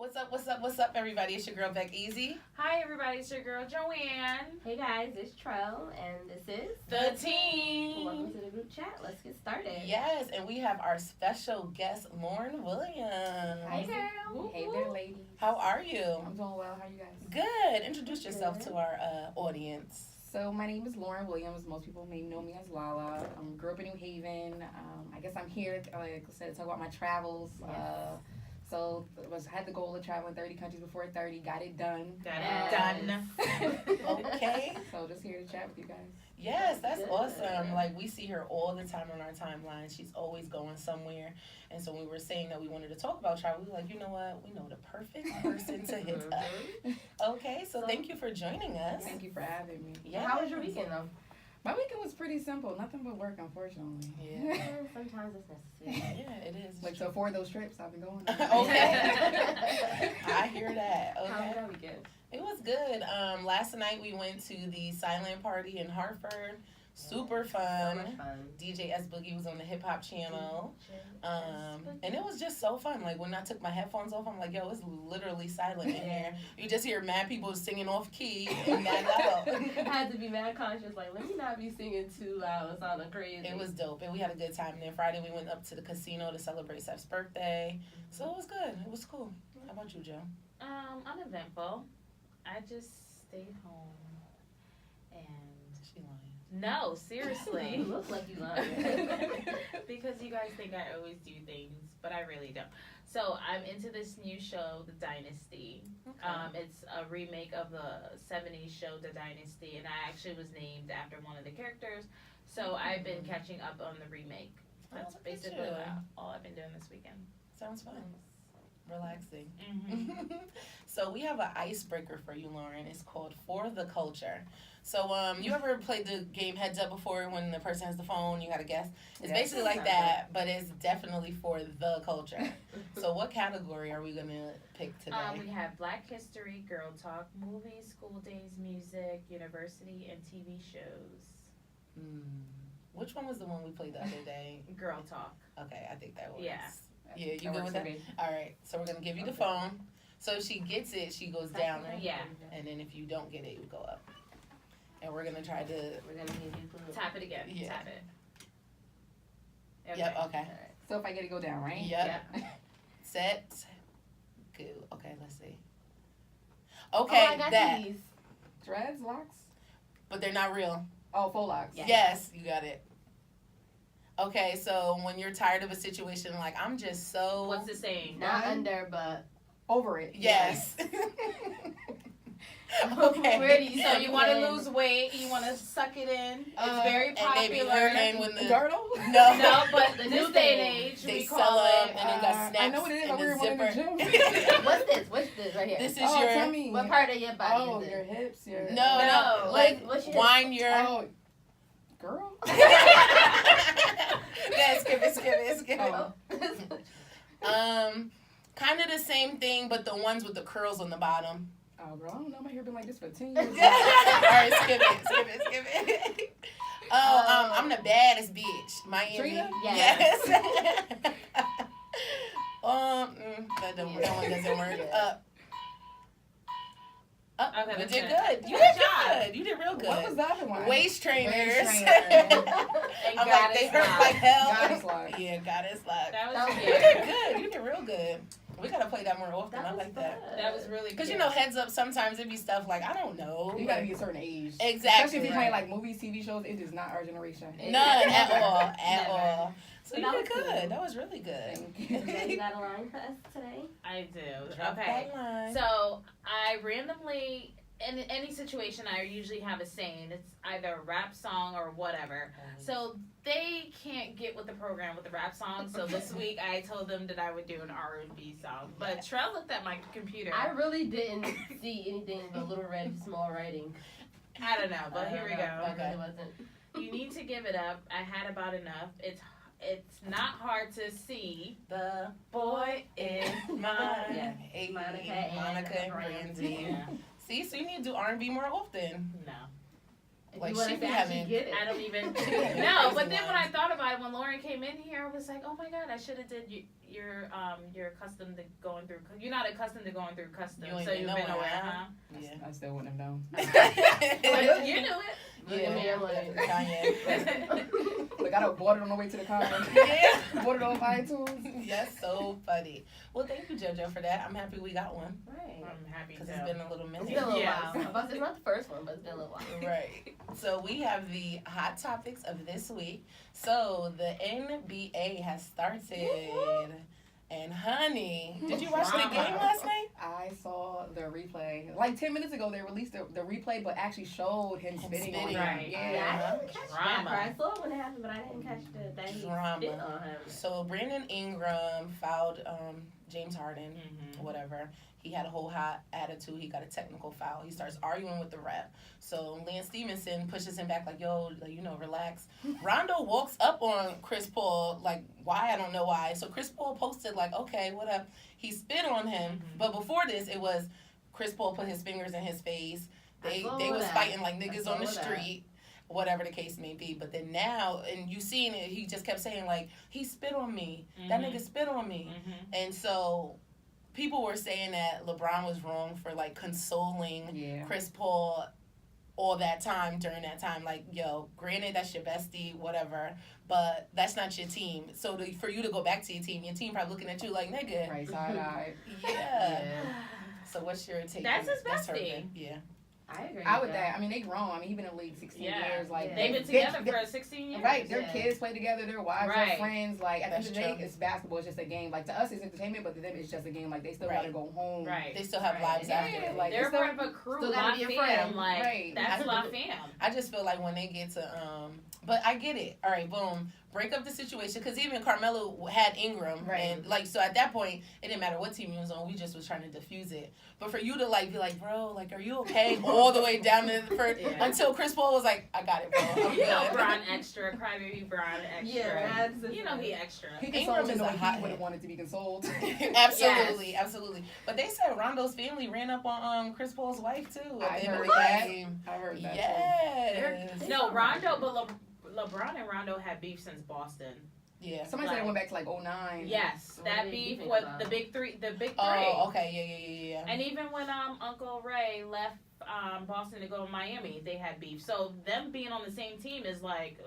What's up, everybody? It's your girl, Beck Easy. Hi, everybody. It's your girl, Joanne. Hey guys, it's Trell, and this is The Team. Welcome to the group chat. Let's get started. Yes, and we have our special guest, Lauren Williams. Hi, girl. Hey there, ladies. How are you? I'm doing well. How are you guys? Good. Introduce yourself to our audience. So my name is Lauren Williams. Most people may know me as Lala. Grew up in New Haven. I guess I'm here, like I said, to talk about my travels. So had the goal of traveling 30 countries before 30. Got it done. Done. Okay. So just here to chat with you guys. Yes, that's Good. awesome. Like, we see her all the time on our timeline. She's always going somewhere. And so when we were saying that we wanted to talk about travel, we were like, you know what? We know the perfect person to hit up. Okay, so thank you for joining us. Thank you for having me. Yeah. How was your weekend, though? My weekend was pretty simple. Nothing but work, unfortunately. Yeah. Sometimes it's necessary. Yeah, it is. Like, so for those trips I've been going on. Okay. I hear that. How was Okay. your weekend? It was good. Last night we went to the silent party in Hartford. Super So fun. much fun. DJ S Boogie was on the hip hop channel. And it was just so fun. Like, when I took my headphones off, I'm like, yo, it's literally silent in here. You just hear mad people singing off key and that loud. I had to be mad conscious, like, let me not be singing too loud. It sounded crazy. It was dope, and we had a good time. And then Friday we went up to the casino to celebrate Steph's birthday. So it was good. It was cool. How about you, Joe? Uneventful. I just stayed home and She lying. no, You seriously. look like you lying. Because you guys think I always do things, but I really don't. So I'm into this new show, The Dynasty. It's a remake of the 70s show, The Dynasty, and I actually was named after one of the characters. So I've been catching up on the remake. That's look at basically you. all I've been doing this weekend. Sounds fun. Relaxing. Mm-hmm. So we have an icebreaker for you, Lauren. It's called For the Culture. So you ever played the game Heads Up before when the person has the phone, you gotta guess? It's Yes. basically like that, but it's definitely for the culture. So what category are we gonna pick today? We have Black History, Girl Talk, movies, school days, music, university, and TV shows. Which one was the one we played the other day? Girl Talk. Okay, I think that was. Yeah. Yeah, you That good works with for that? me. All right, so we're gonna give you the Okay. phone. So if she gets it, she goes down, right? Yeah. And then if you don't get it, you go up. And we're gonna try to. We're going to give you clues. Tap it again. Yeah. Tap it. Yep. Okay. So if I get to go down, right? Yep. Set. Go. Okay. Let's see. Oh, Okay, I got that. these. Dreads, locks? But they're not real. Oh, faux locks. Yeah. Yes, you got it. Okay, so when you're tired of a situation, like, I'm just so. What's the saying? Not under, but Over it. Yes. where Okay. do you So you want to begin? lose weight, you want to suck it in. It's Uh, very And popular. maybe her and when the. Girdle? No. No, but the This new day and thing, age, They we sell call them it. and it got snaps I know what it is. in I wear the one in the zipper. gym. What's this? What's this right here? This is Oh, your. tell me. What part of your body Oh, is your it? hips, your... No, No. no. Like, What's your- wind your. Oh, girl? Yeah, skip it. Oh. Kind of the same thing, but the ones with the curls on the bottom. Oh, girl, I don't know. My hair been like this for 10 All years. right, skip it. Oh, I'm the baddest bitch. Miami. Trina? Yes. Yes. That one doesn't work. Yeah. Okay, You that's did it. good. You Good did job. good. You did real good. What was the other one? Waist trainers. Waist trainer. And I'm like, they hurt like hell. Goddess lock. Yeah, goddess lock. That That was was You good. did good. You did real good. We gotta play that more often. I was like that. fun. That was really good. Because, you know, heads up, sometimes it be stuff like, I don't know. You gotta be a certain age. Exactly. Especially if you play Right. like movies, TV shows, it is not our generation. None at all. At Never. all. So But you that did was good. cool. That was really good. Thank you. You got a line for us today? I do. Drop Okay. that line. So I randomly, in any situation, I usually have a saying. It's either a rap song or whatever. So they can't get with the program with the rap song. So this week I told them that I would do an R&B song. But Trell looked at my computer. I really didn't see anything but little red small writing. I don't know, but I here don't we know. go. It really wasn't. You need to give it up. I had about enough. It's not hard to see. The boy is mine. Yeah. Hey, Monica and Brandy. Yeah. See, so you need to do R&B more often. No. If Like, you want she us be to actually having- get it. I don't even. Yeah. No, but then when I thought about it, when Lauren Lauren came in here, I was like, oh my God, I should have did you're accustomed to going through. You're not accustomed to going through customs, You ain't so been you've been nowhere, aware, huh? huh? Yeah. I still wouldn't have known. Like, you knew it. Look at me, I'm like, Kanye. Like, I done bought it on the way to the conference. Yeah. Bought it on iTunes. That's so funny. Well, thank you, JoJo, for that. I'm happy we got one right. I'm happy because to. it's been a little It's minute. been a little Yes. while. It's not the first one, but it's been a little while. Right. So we have the hot topics of this week. So the NBA has started. And honey, did you watch the game last night? I saw the replay. Like 10 minutes ago, they released the replay, but actually showed him spitting on spitting. him. Right. Yeah, I didn't catch that Drama. part. I saw it when it happened, but I didn't catch that he Drama. spit on him. So Brandon Ingram fouled James Harden, Mhm. whatever. He had a whole hot attitude. He got a technical foul. He starts arguing with the ref. So Lance Stevenson pushes him back like, yo, like, relax. Rondo walks up on Chris Paul, like, why? I don't know why. So Chris Paul posted like, okay, what up? He spit on him. Mhm. But before this, it was Chris Paul put his fingers in his face. They saw was that. fighting like I niggas saw on the that. street. Whatever the case may be. But then now, and you seen it, he just kept saying like, he spit on me. That Mhm. nigga spit on me. Mhm. And so people were saying that LeBron was wrong for like consoling Yeah. Chris Paul all that time during that time. Like, yo, granted that's your bestie, whatever, but that's not your team. So for you to go back to your team probably looking at you like, nigga, Right side eye. yeah. So what's your take? That's on his it? That's her bestie. thing. Yeah. I agree. I would that. I mean, they grown. I mean, he been in the league 16 Yeah. years. Like They've been together for 16 years. Right, their Yeah. kids play together, their wives Right. are friends. Like at the end of the That's day, true. it's basketball. It's just a game. Like to us, it's entertainment, but to them, it's just a game. Like they still gotta Right. go home. Right. They still have Right. lives Yeah, after it. like They're it's still- part of a crew, still gotta not be a fam. friend. Like, Right. that's I- my fam. I just feel like when they get to but I get it. All right, boom, break up the situation because even Carmelo had Ingram, Right. and like so at that point it didn't matter what team he was on. We just was trying to diffuse it. But for you to like be like, bro, like, are you okay? All the way down to the first Yeah. until Chris Paul was like, I got it, bro. I'm You know, good. Braun extra, crybaby Braun extra. Yeah, that's You know he extra. He Ingram consoled is him the a way hot he would have head. wanted to be consoled. Absolutely, absolutely. But they said Rondo's family ran up on Chris Paul's wife too. At I the end of heard the that. game. I heard that. Yes. No, Rondo, but LeBron and Rondo had beef since Boston. Yeah. Somebody said it went back to like 09. Yes, What that did you beef think with about the it? big three. The big three. Oh, okay. Yeah. And even when Uncle Ray left Boston to go to Miami, they had beef. So them being on the same team is like,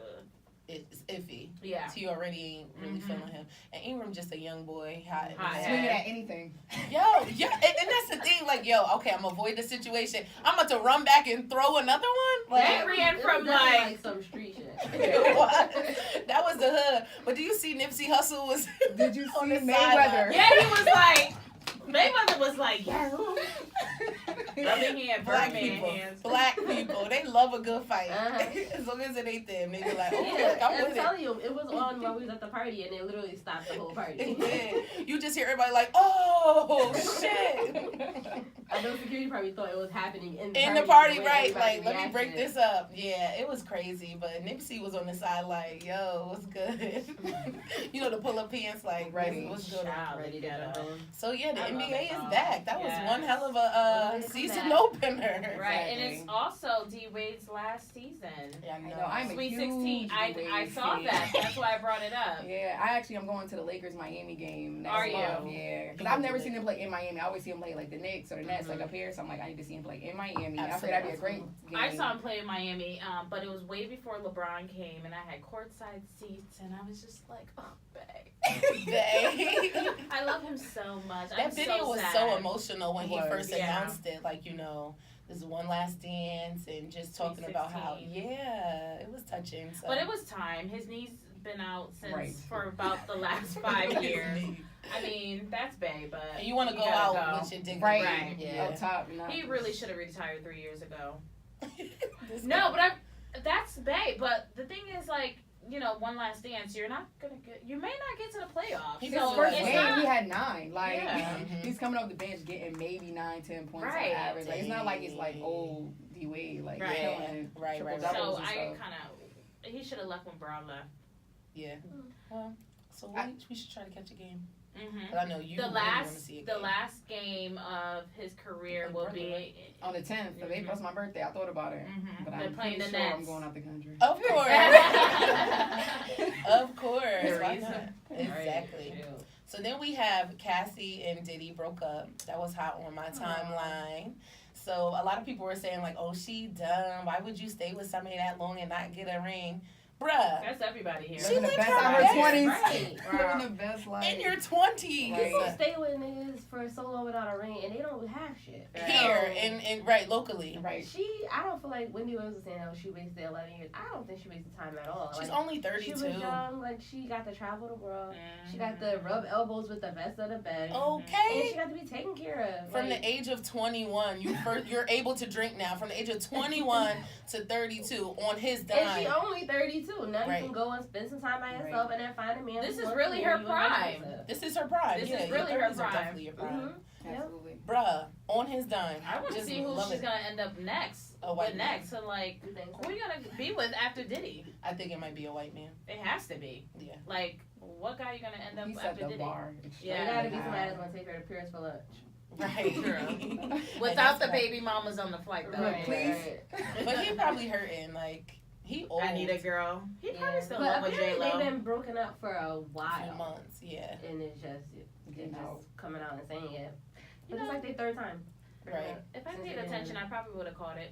It's iffy. yeah. He already ain't really Mhm. feeling him. And Ingram just a young boy. Hot. Hot Swinging head. at anything. Yo, yeah, and that's the thing. Like, yo, okay, I'm gonna avoid the situation. I'm about to run back and throw another one. They Like, ran It from was definitely like, some street shit. what? That was the hood. But do you see Nipsey Hussle was Did you on see the Mayweather? sideline? yeah, he was like, Mayweather was like, yeah, rubbing hand, Black Birdman people, hands. black people, they love a good fight. Uh-huh. As long as it ain't them, they be like, oh, Yeah, look, I'm I'm with it. telling you, it was on while we was at the party, and it literally stopped the whole party. Yeah. You just hear everybody like, oh shit. I know security probably thought it was happening in In the party, way right? everybody Like, let me break reacted. this up. Yeah, it was crazy, but Nipsey was on the side like, yo, what's good? You know, the pull-up pants, like, Ready. what's good? Child, Ready to ghetto. go. So yeah, the I love NBA it, is though. back. That Yes. was one hell of a Way to come season back. opener. Right, and it's Exactly. also D Wade's last season. Yeah, I I know. know, I'm a Sweet huge 16. I Wade saw fan. that. That's why I brought it up. Yeah, I actually am going to the Lakers Miami game next Are you? month. Yeah, because I've never seen them play in Miami. I always see them play like the Knicks or the Nets, like up here. So I'm like, I need to see him play in Miami. I feel that'd be a great game. I saw him play in Miami, but it was way before LeBron came, and I had courtside seats, and I was just like, oh, babe. Babe. I love him so much. I'm That video so was sad. so emotional when It he was. first Yeah. announced it. Like, you know, this is one last dance and just talking about how, 16. yeah, it was touching. So. But it was time. His knee's been out since Right. for about the last 5 years. I mean, that's bae, but And you want to go gotta out go. with your dignity. Right. Right. Yeah. Up top. Not He really should have retired 3 years ago. This No, but that's bae. But the thing is, like, you know, one last dance. You're not gonna get. You may not get to the playoffs. He His So, first it's game, not- he had 9. Like Yeah. he's coming off the bench getting maybe 9-10 points Right. on average. Like it's not like it's like old D Wade like Right. killing Right, triple right, right. doubles So and I stuff. kind of. He should have left when Brown left. Yeah. Well, so we should try to catch a game. Mm-hmm. But I know you The really want to last, see a the game. last game of his career Like will brother, be. right? On the 10th of April, that's my birthday. I thought about it, Mhm. but They're I'm playing pretty the sure I'm Nets. going out the country. Of course. Of course. Why not? Exactly. Right. So then we have Cassie and Diddy broke up. That was hot on my timeline. So a lot of people were saying like, "Oh, she dumb. Why would you stay with somebody that long and not get a ring?" Bruh, That's everybody here. She Living the lived best her out of best. her 20s. Right. Living the best life. in your 20s. Right. People stay with niggas for so long without a ring, and they don't have shit. Here and right locally. Right. I don't feel like Wendy Williams was saying, "Oh, she wasted 11 years." I don't think she wasted time at all. She's Like, only 32. she was young. Like, she got to travel the world. She got to rub elbows with the best of the best. And she Okay. got to be taken care of. From like, the age of 21, you're able to drink now. From the age of 21 to 32 on his and she dime. only 32. Now Right. you can go and spend some time by yourself and then find a man. This who is wants really to her marry you and vice prime. versa. This is her prime. This yeah, is your really her 30s are prime. definitely your prime. Mhm. Absolutely. Bruh, on his dime. I want to Just see who love she's it. gonna end up next. A white With next, so like, You think who so? are you gonna be with after Diddy? I think it might be a white man. It has to be. Yeah. Like, what guy are you gonna end up He set after the Diddy? bar. Yeah. It gotta be somebody high. that's gonna take her to Paris for lunch. Right. True. And Without that's the right. baby mamas on the flight though. Right. Please. But he probably hurting. Like, he old. I need a girl. He probably still But love with J apparently they've Lo. been broken up for a few while, months. Yeah. and it's just Getting out. coming out and saying it. You But it's know, like their third time. Right. if I Since paid they've been- attention, I probably would have caught it.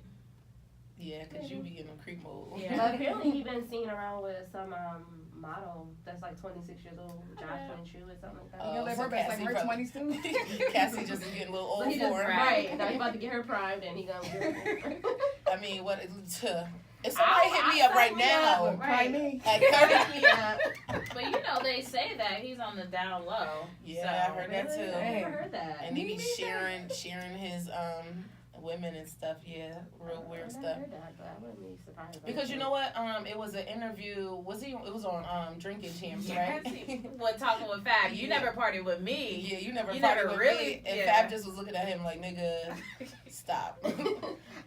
Yeah, because you be in a creep mode. Yeah. But apparently he been seen around with some model that's like 26 years old, Josh Chu or something like that. Oh, You live so her best like Cassie her probably- 20s too. Cassie just is getting a little So old he just for him. right now he about to get her primed and he gonna get her. I mean, what? If somebody hit me up right now, Try me. at 30, Yeah. But you know, they say that he's on the down low. yeah, so. I heard that Really? too. I never heard that. And he be Me neither. sharing his women and stuff. Yeah, real weird I stuff. never heard that, but I wouldn't be surprised. by Because you that. know what? It was an interview. It was on Drinking Champs, right? What talking with Fab? You Yeah. never partied with me. Yeah, you never You partied never with really- me. And yeah. Fab just was looking at him like, nigga, stop. Okay,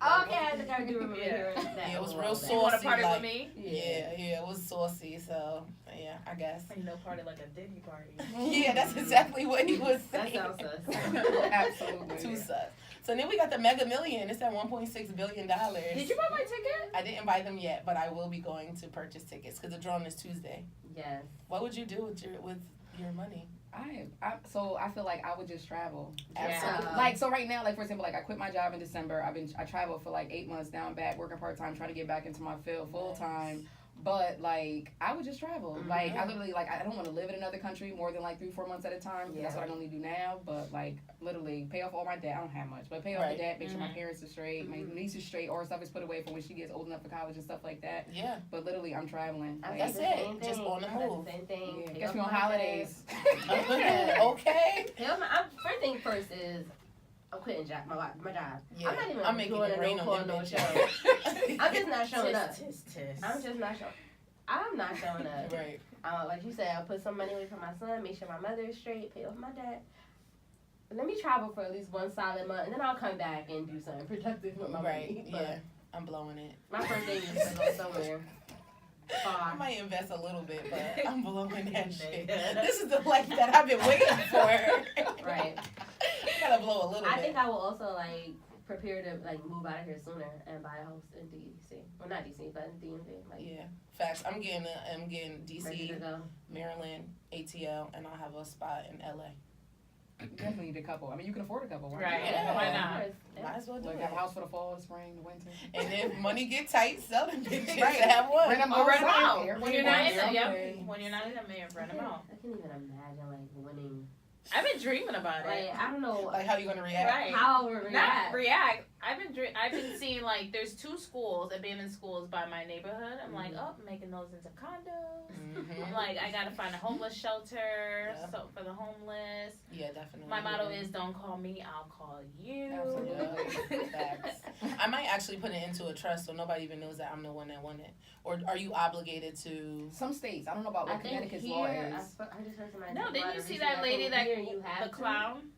I think I do remember Yeah. hearing that. Yeah, it was a real while back. You want to saucy, party like- with me? Yeah, it was saucy. So yeah, I guess. Ain't no party like a Diddy party. Yeah, that's exactly what he was That saying. sounds sus. Absolutely. Too sus. So then we got the Mega Million. It's at $1.6 billion. Did you buy my ticket? I didn't buy them yet, but I will be going to purchase tickets because the drawing is Tuesday. Yes. What would you do with your money? So I feel like I would just travel. Absolutely. Yeah. Like, so right now, like for example, like I quit my job in December. I traveled for like 8 months. Now I'm back working part time, trying to get back into my field full time. But like I would just travel. Mhm. Like I literally like I don't want to live in another country more than like 3-4 months at a time. Yeah. That's what I normally do now. But like literally pay off all my debt. I don't have much, but pay off Right. the debt. Make sure my Mhm. parents are straight. My niece is straight, or stuff is put away for when she gets old enough for college and stuff like that. Yeah. But literally, I'm traveling. I Like, That's did the it. same Just thing. on the I did move. the same thing. yeah, Pay catch off me on my holidays. debt. Okay. First thing first is I'm quitting my job. Yeah. I'm not even I'm making doing it a rain no on call, them no bitches. show. I'm just not showing up. Tis, tis, tis. I'm just not showing. I'm not showing up. Right. Like you said, I'll put some money away for my son, make sure my mother is straight, pay off my debt. Let me travel for at least one solid month, and then I'll come back and do something productive with my Right. money. But Yeah. I'm blowing it. my first thing is to go somewhere I far. might invest a little bit, but I'm blowing that shit. This is the life that I've been waiting for. Right. I gotta blow a little I bit. think I will also like prepare to like move out of here sooner and buy a house in DC. Well, not DC, but in DMV. Like, Yeah, facts. I'm getting ready to DC, go. Maryland, ATL, and I'll have a spot in LA. You definitely need a couple. I mean, you can afford a couple. Why Right. Yeah. Why not? Might as well do Like it. have a house for the fall, the spring, the winter. And if money get tight, sell them bitches Right. to have one. Rent 'em Or rent them outside, out. Airbnb, When you're not in them, something. yep. When you're not in them, rent them out. I can't even imagine like winning. I've been dreaming about Like it. I don't know Like how you gonna react? Right. how I would Not react. react. I've been seeing like there's 2 schools, abandoned schools by my neighborhood. I'm like, oh, making those into condos. Mhm. I'm like, I gotta find a homeless shelter Yeah. so for the homeless. Yeah, definitely. My motto is don't call me, I'll call you. Absolutely. Facts. I might actually put it into a trust so nobody even knows that I'm the one that won it. Or are you obligated to? Some states, I don't know about I what think Connecticut's here, law I is. just heard somebody. No, talk didn't about you it see recently. that I lady think that here you have the to. clown?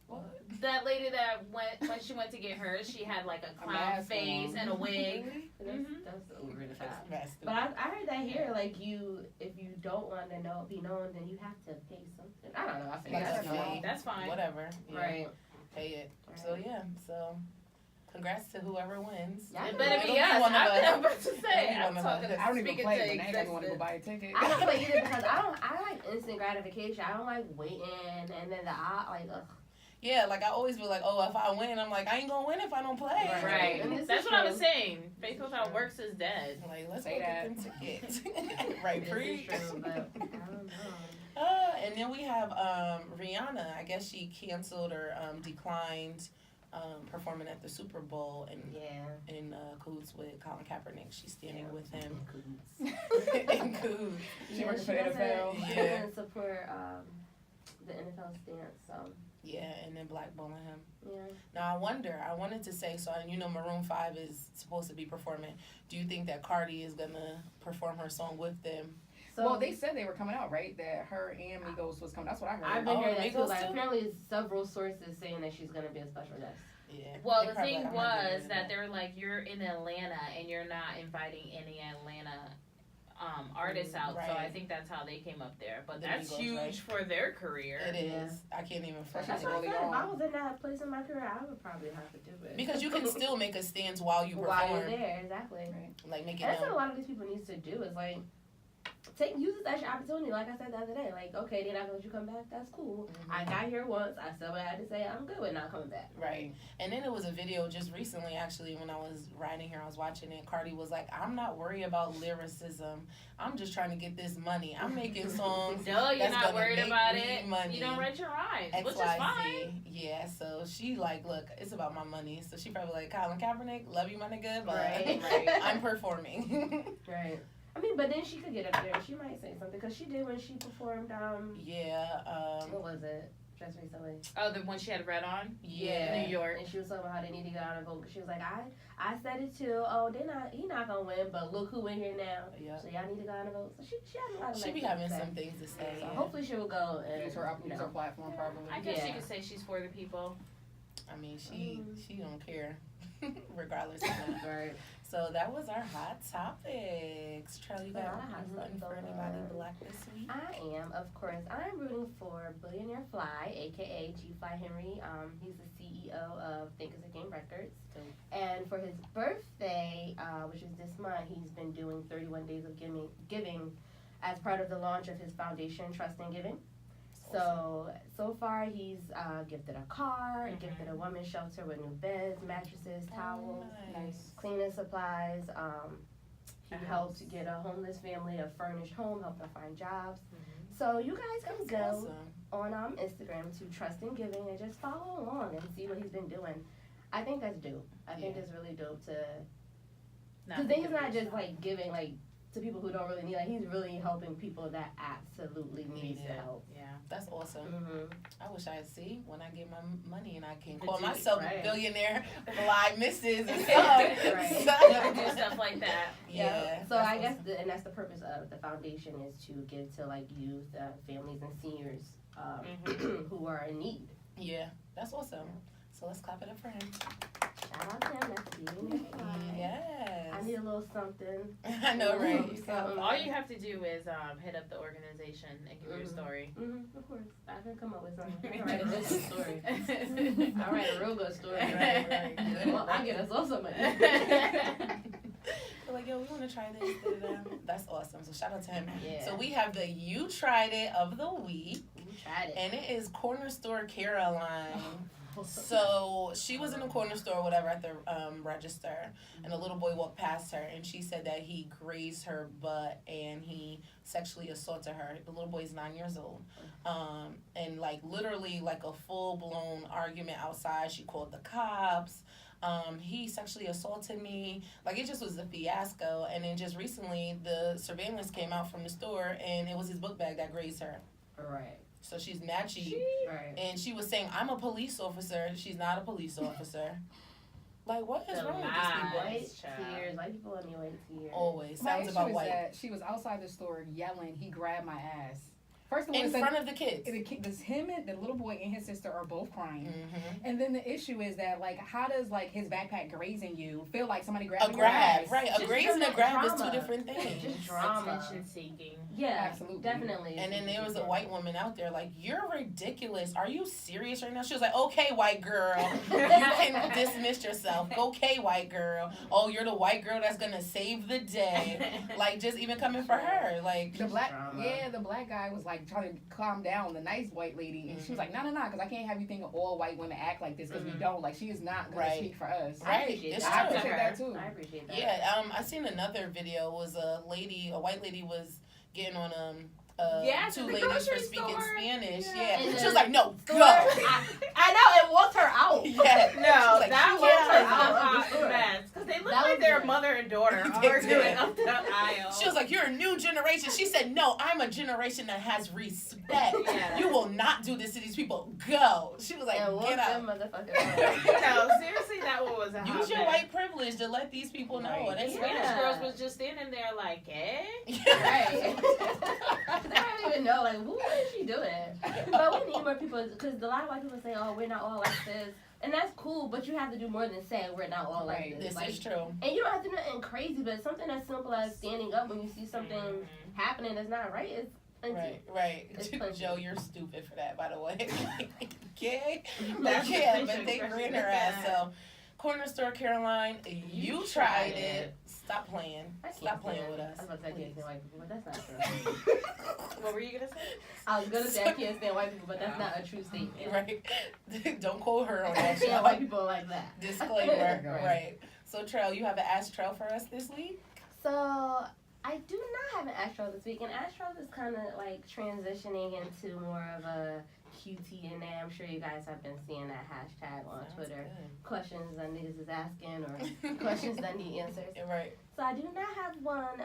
What? That lady that went when she went to get hers, she had like a clown mask face on. and a wig. That's, Mhm. that's over the top. That's stupid. But I heard that here, like if you don't want to be known, then you have to pay something. I don't know. I think Like that's a fine. fee. That's fine. Whatever. Yeah, Right. Pay it. So yeah. So congrats to whoever wins. Yeah, It better It'll be us. one of us. I'm about to say. It'll be I'm one of talking. us. I don't even speaking play, to but they ain't want to go existence. buy a ticket. I don't play either because I like instant gratification. I don't like waiting and then ugh. Yeah, like I always be like, oh, if I win, I'm like, I ain't gonna win if I don't play. Right. And this That's is what I true. was saying. Faith without works is dead. Like, let's Say go that. get them tickets. Right, This preach. is true, but I don't know. And then we have Rihanna. I guess she canceled or declined performing at the Super Bowl Yeah. in cahoots with Colin Kaepernick. She's standing with him Coots. in cahoots. She working for doesn't- NFL. She Yeah. doesn't support the NFL stance, so Yeah, and then blackballing him. yeah. Now I wanted to say, so you know Maroon 5 is supposed to be performing. Do you think that Cardi is gonna perform her song with them? So Well, they said they were coming out, right? That her and Migos was coming. That's what I heard. I've been Oh, hearing that too. Migos Like too? apparently several sources saying that she's gonna be a special guest. Yeah. Well, They the probably thing like, I'm not doing was it. that they were like, you're in Atlanta and you're not inviting any Atlanta artists out. So I Right. think that's how they came up there. But The that's Migos, huge right? for their career. It Yeah. is. I can't even That's That's front what I it. early said. If I on. was in that place in my career, I would probably have to do it. Because you can still make a stance while you while you're perform. there, exactly. Like make it And that's what a known. lot of these people need to do is like use this extra opportunity. Like I said the other day, like okay, they're not gonna let you come back. That's cool. I got here once. I said what I had to say. I'm good with not coming back. Right. And then it was a video just recently, actually, when I was riding here, I was watching it. Cardi was like, I'm not worried about lyricism. I'm just trying to get this money. I'm making songs. No, you're That's not gonna worried make about me it. money. You don't write your rhymes, which is fine. XYZ. Yeah, so she like, look, it's about my money. So she probably like, Colin Kaepernick, love you, my nigga, but Right. I'm performing. Right. I mean, but then she could get up there. She might say something because she did when she performed. Yeah. What was it? Just recently. Oh, the one she had red on? Yeah. New York. And she was talking about how they need to get out and vote. She was like, I said it too. Oh, he not gonna win, but look who in here now. Yeah. So y'all need to go out and vote. So she had a lot of She nice be things having to say. some things to say. So Yeah. hopefully she will go and Use her platform properly. I guess you Yeah. could say she's for the people. I mean, she don't care, regardless of that. Right. So that was our hot topics. Charlie, you got A lot of hot rooting stuff for going anybody on. black this week? I am, of course. I'm rooting for Billionaire Fly, aka G Fly Henry. He's the CEO of Think Is a Game Records. Dope. And for his birthday, which is this month, he's been doing 31 days of giving as part of the launch of his foundation, Trust in Giving. So far he's gifted a car, gifted a women's shelter with new beds, mattresses, towels, Nice. cleaning supplies. He A helped house. get a homeless family a furnished home, helped them find jobs. So you guys can go Awesome. on Instagram to Trust in Giving and just follow along and see what he's been doing. I think that's dope. I think Yeah. it's really dope to, Not because then think he's of not just yourself. like giving like to people who don't really need. Like he's really helping people that absolutely needs Need the it. help. Yeah. That's awesome. Mm-hmm. I wish I'd see when I get my money and I can To call do it, myself right. billionaire, fly misses and Right. stuff. Never do stuff like that. Yeah. So that's I guess, awesome. and that's the purpose of the foundation is to give to like youth, families, and seniors who are in need. Yeah, that's awesome. So let's clap it up for him. Shout out to him. That's Billionaire Fly. Yes. I need a little something. I know, right? Something. All you have to do is hit up the organization and give your story. Mm-hmm, of course. I can come up with something. I can write a good story. I write a real good story. Right. Well, I get us all some money. They're like, yo, we want to try this. Da-da-da. That's awesome. So shout out to him. Yeah. So we have the You Tried It of the week, You tried it. and it is Corner Store Caroline. So she was in the corner store or whatever at the register, and a little boy walked past her, and she said that he grazed her butt and he sexually assaulted her. The little boy's 9 years old, and like literally like a full blown argument outside. She called the cops. He sexually assaulted me. Like it just was a fiasco. And then just recently, the surveillance came out from the store, and it was his book bag that grazed her. Right. So she's matchy. Right. And she was saying, I'm a police officer. She's not a police officer. Like, what is The wrong with these lies. people? White child. tears. White people anyway tears. Always. My Sounds issue about is white. that she was outside the store yelling, "He grabbed my ass." First of all, in front of the kids. Does him and the little boy and his sister are both crying. Mm-hmm. And then the issue is that, like, how does, like, his backpack grazing you feel like somebody grabbing A your grab, ass? right? A Just graze and a grab is two drama. different things. Just drama. Attention seeking. Yeah, Absolutely. definitely. And then there was a white woman out there like, "You're ridiculous. Are you serious right now?" She was like, "Okay, white girl, you can dismiss yourself. Okay, white girl. Oh, you're the white girl that's gonna save the day." Like, just even coming for her, like. The black Drama. guy was like trying to calm down the nice white lady, and she was like, "No, because I can't have you thinking all white women act like this because we don't. Like, she is not gonna Right. speak for us." I Right, appreciate it's that. I true. appreciate that too. I appreciate that. Yeah, I seen another video. Was a white lady was getting on Yes, two at the ladies for grocery speaking store. Spanish. Yeah. Yeah, And she was the like, "No, store- go." I know, it walked her out. Yeah, No, like, that "Get out." was out of the a hot store. mess because they look That like was they're good. mother and daughter They arguing did. up the aisle. She was like, "You're a new generation." She said, "No, I'm a generation that has respect. Yeah. You will not do this to these people. Go." She was like, And walked "Get out." them motherfuckers out. No, seriously, that one was a hot Use your mess. white privilege to let these people know. Right. That's The right. Spanish girls was just standing there like, eh? Right. I don't even know, like, what is she doing? But we need more people, because a lot of white people say, "Oh, we're not all like this." And that's cool, but you have to do more than say we're not all like Right. this. This Like, is true. and you don't have to do nothing crazy, but something as simple as standing up when you see something Mhm. happening that's not right is plenty. Right. It's plenty. Joe, you're stupid for that, by the way. Okay? That's Yeah, the but they facial ran her expression. ass. So, Corner Store Caroline, you tried it. Stop playing. I can't Stop playing stand- with us. I was about to say I please. can't stand white people, but that's not true. What were you gonna say? I was gonna say I can't stand white people, but that's not a true statement. Right. Don't quote her on I that can't stand show. white people like that. Disclaimer. Right. Right. So, Trell, you have an Ask Trell for us this week? So I do not have an Astro this week, and Astro is kind of like transitioning into more of a QT in there. I'm sure you guys have been seeing that hashtag on Sounds Twitter. good. Questions that niggas is asking or questions that need answers. Yeah, right. So I do not have one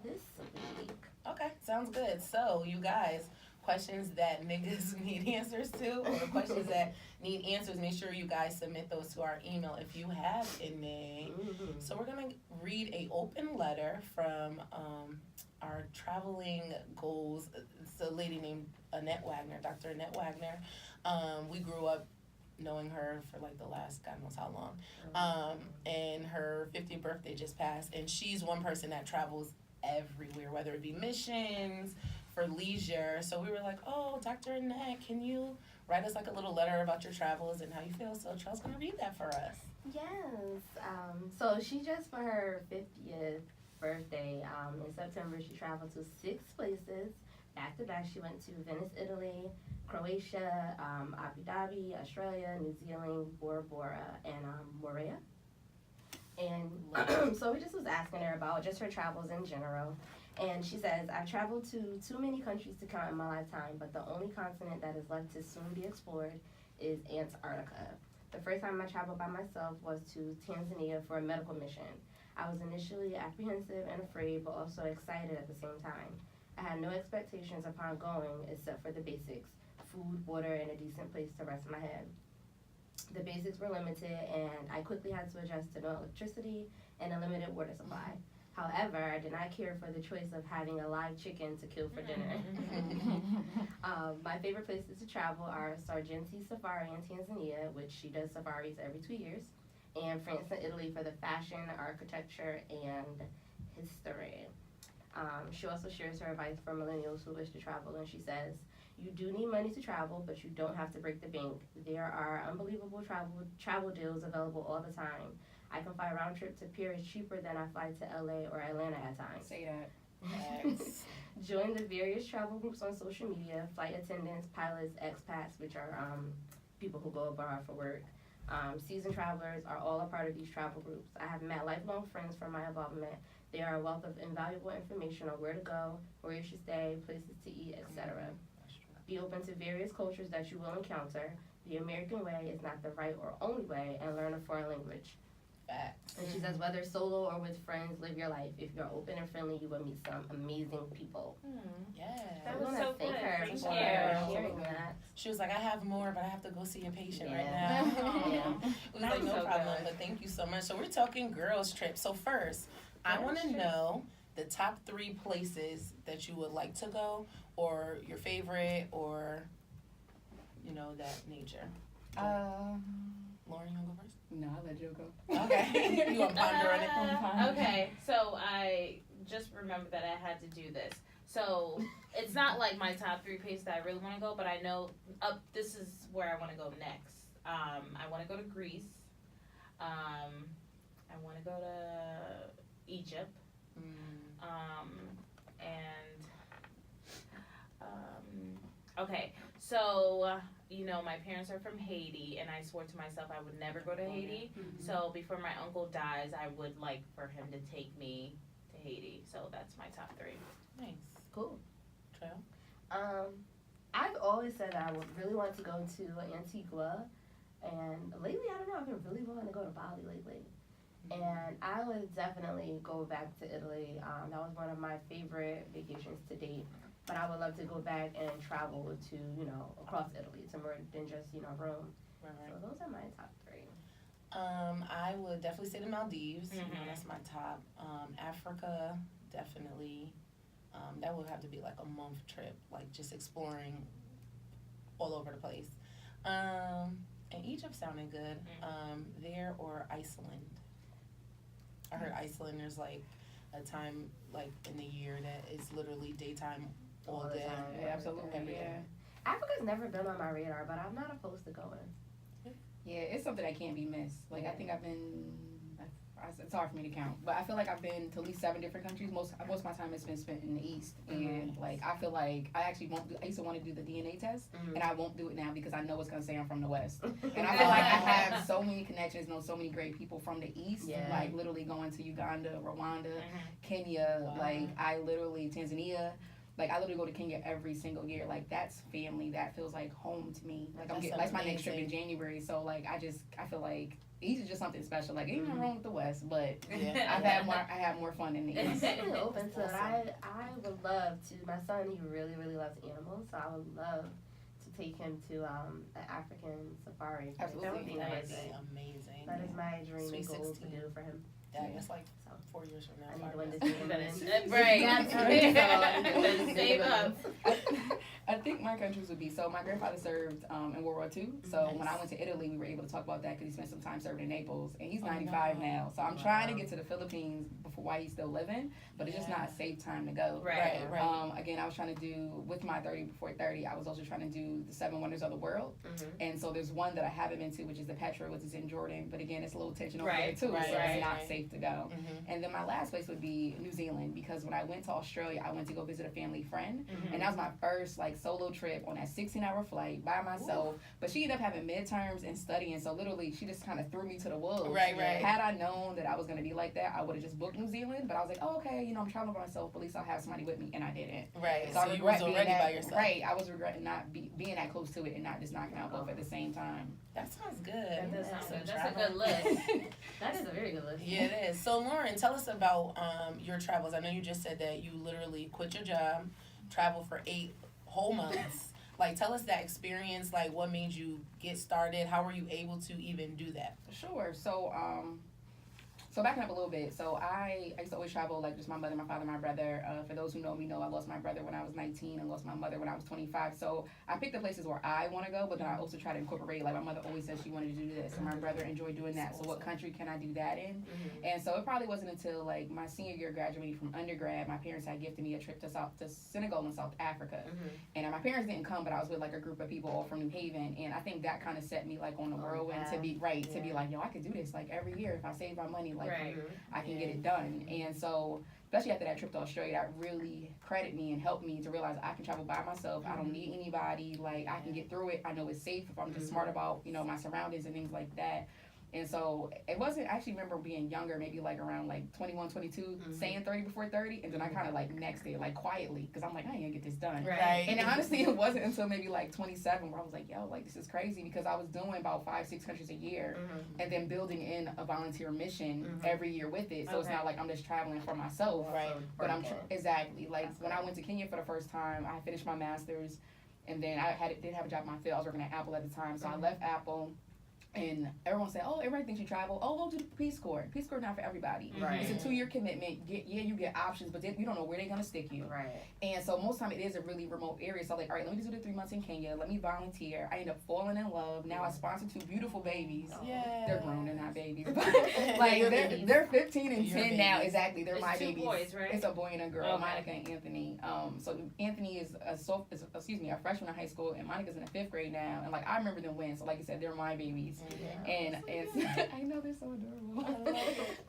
this week. Okay, sounds good. So, you guys, questions that niggas need answers to, or questions that need answers, make sure you guys submit those to our email if you have any. Mm-hmm. So we're gonna read a open letter from our traveling goals. It's a lady named Annette Wagner, Dr. Annette Wagner. We grew up knowing her for like the last God knows how long. And her 50th birthday just passed, and she's one person that travels everywhere, whether it be missions, for leisure. So we were like, "Oh, Dr. Annette, can you write us like a little letter about your travels and how you feel?" So Trell's gonna read that for us. Yes. So she just for her 50th birthday in September, she traveled to 6 places. Back to back, she went to Venice, Italy, Croatia, Abu Dhabi, Australia, New Zealand, Bora Bora, and Moorea. And so we just was asking her about just her travels in general. And she says, "I've traveled to too many countries to count in my lifetime, but the only continent that is left to soon be explored is Antarctica. The first time I traveled by myself was to Tanzania for a medical mission. I was initially apprehensive and afraid, but also excited at the same time. I had no expectations upon going except for the basics, food, water, and a decent place to rest my head. The basics were limited, and I quickly had to adjust to no electricity and a limited water supply. However, I did not care for the choice of having a live chicken to kill for dinner. My favorite places to travel are Sargenti Safari in Tanzania, which she does safaris every 2 years, and France and Italy for the fashion, architecture, and history. She also shares her advice for millennials who wish to travel, and she says, "You do need money to travel, but you don't have to break the bank. There are unbelievable travel deals available all the time. I can fly round trip to Paris cheaper than I fly to LA or Atlanta at times." Say that. Yes. Join the various travel groups on social media, flight attendants, pilots, expats, which are people who go abroad for work. Seasoned travelers are all a part of these travel groups. I have met lifelong friends from my involvement. They are a wealth of invaluable information on where to go, where you should stay, places to eat, etc. Be open to various cultures that you will encounter. The American way is not the right or only way, and learn a foreign language. Facts. And she says, whether solo or with friends, live your life. If you're open and friendly, you will meet some amazing people. Yeah. That I was wanna so thank good. her Thank for you. sharing that. She was like, "I have more, but I have to go see a patient right Yeah. now." Yeah. It was That like, was "No so problem," good. but thank you so much. So we're talking girls trip. So first, I Girls want to trip. know the top 3 places that you would like to go, or your favorite, or that nature. Lauren, you wanna go first? No, I'll let Joe go. Okay. You want to ponder on it? Okay, so I just remembered that I had to do this. So it's not like my top 3 places that I really want to go, but I know this is where I want to go next. I want to go to Greece. I want to go to Egypt. Okay, so my parents are from Haiti, and I swore to myself I would never go to Haiti. Mhm. So before my uncle dies, I would like for him to take me to Haiti. So that's my top 3. Nice. Cool. Trail? I've always said I would really want to go to Antigua, and lately I don't know, I've been really wanting to go to Bali lately. And I would definitely go back to Italy. That was one of my favorite vacations to date. But I would love to go back and travel to, across Italy to more than just, Rome. Right. So those are my top 3. I would definitely say the Maldives. Mhm. That's my top. Africa, definitely. That would have to be like a month trip, like just exploring all over the place. And Egypt sounded good. There or Iceland. I heard Iceland, there's like a time like in the year that is literally daytime all the day. time. Yeah, absolutely. Every Yeah. day. Africa's never been on my radar, but I'm not opposed to going. Yeah, it's something that can't be missed. Like, I think I've been, it's hard for me to count, but I feel like I've been to at least 7 different countries. Most of my time has been spent in the East. And, like, I feel like I actually won't do, I used to want to do the DNA test, and I won't do it now because I know it's going to say I'm from the West. And I feel like I have so many connections, know so many great people from the East, Yeah. like, literally going to Uganda, Rwanda, Kenya, Wow. like, Tanzania. Like, I literally go to Kenya every single year. Like, that's family. That feels like home to me. Like, that's my next trip in January. So, like, I feel like East is just something special. Like, ain't nothing wrong with the West, but Yeah. I have more fun in the I'm East. definitely open to it. Awesome. I would love to. My son, he really, really loves animals, so I would love to take him to an African safari. Absolutely. That would be Nice. amazing. Amazing. That is my dream Sweet and goal 16. to do for him. Yeah, it's like So 4 years from now. I need 5 to win years. this game. Right. Yeah. Save up. I think my countries would be, so my grandfather served in World War II. So Nice. when I went to Italy, we were able to talk about that because he spent some time serving in Naples. And he's Oh, 95 no. now. So I'm trying to get to the Philippines before while he's still living, but it's just Yeah. not a safe time to go. Right. Again, I was trying to do, with my 30 before 30, I was also trying to do the 7 Wonders of the World. And so there's one that I haven't been to, which is the Petra, which is in Jordan. But again, it's a little tension over Right, there too, right, so right, it's not right. safe to go. Mhm. And then my last place would be New Zealand, because when I went to Australia, I went to go visit a family friend. Mhm. And that was my first like solo trip on that 16-hour flight by myself. But she ended up having midterms and studying, so literally she just kind of threw me to the wolves. Right. Had I known that I was gonna be like that, I would have just booked New Zealand. But I was like, oh, okay, I'm traveling by myself, but at least I'll have somebody with me, and I didn't. Right. So I So you regret was being already that, by yourself. right. I was regretting not being that close to it and not just knocking out both at the same time. That sounds good. That does sound Some good. That's a travel. good list. That is a very good list. Yeah, it is. So, Lauren, tell us about your travels. I know you just said that you literally quit your job, traveled for 8 whole months. Like, tell us that experience. Like, what made you get started? How were you able to even do that? Sure. So backing up a little bit. So I used to always travel, like just my mother, my father, my brother. For those who know me, know I lost my brother when I was 19 and lost my mother when I was 25. So I picked the places where I want to go, but then I also try to incorporate, like my mother always said she wanted to do this, and my brother enjoyed doing that. So what country can I do that in? And so it probably wasn't until like my senior year graduating from undergrad, my parents had gifted me a trip to Senegal and South Africa. And my parents didn't come, but I was with like a group of people all from New Haven, and I think that kind of set me like on the whirlwind to be to be like, yo, I could do this like every year if I save my money, like I can get it done. And so especially after that trip to Australia, that really credited me and helped me to realize I can travel by myself. I don't need anybody. Like I can get through it. I know it's safe if I'm just smart about, my surroundings and things like that. And so it wasn't, I actually remember being younger, maybe like around like 21, 22, saying 30 before 30. And then I kind of like next day, like quietly, because I'm like, I ain't gonna get this done. Right. And honestly, it wasn't until maybe like 27 where I was like, yo, like this is crazy, because I was doing about 5-6 countries a year and then building in a volunteer mission every year with it. So it's not like I'm just traveling for myself. Right. But I'm exactly like when I went to Kenya for the first time, I finished my master's, and then I didn't have a job in my field. I was working at Apple at the time, so I left Apple. And everyone said, oh, everybody thinks you travel. Oh, go to the Peace Corps. Peace Corps not for everybody. Right. It's a 2-year commitment. You get options, but you don't know where they're going to stick you. Right. And so most time it is a really remote area. So like, all right, let me just do the 3 months in Kenya. Let me volunteer. I end up falling in love. Now I sponsor 2 beautiful babies. Yeah. They're grown, they're not babies. They're Like your they're, babies. they're 15 and Your 10 now. babies. Exactly. They're It's my 2 babies. boys, right? It's a boy and a girl, Okay. Monica and Anthony. So Anthony is a freshman in high school, and Monica's in the 5th grade now. And like I remember them when, so like you said, they're my babies. Yeah. And I know they're so adorable.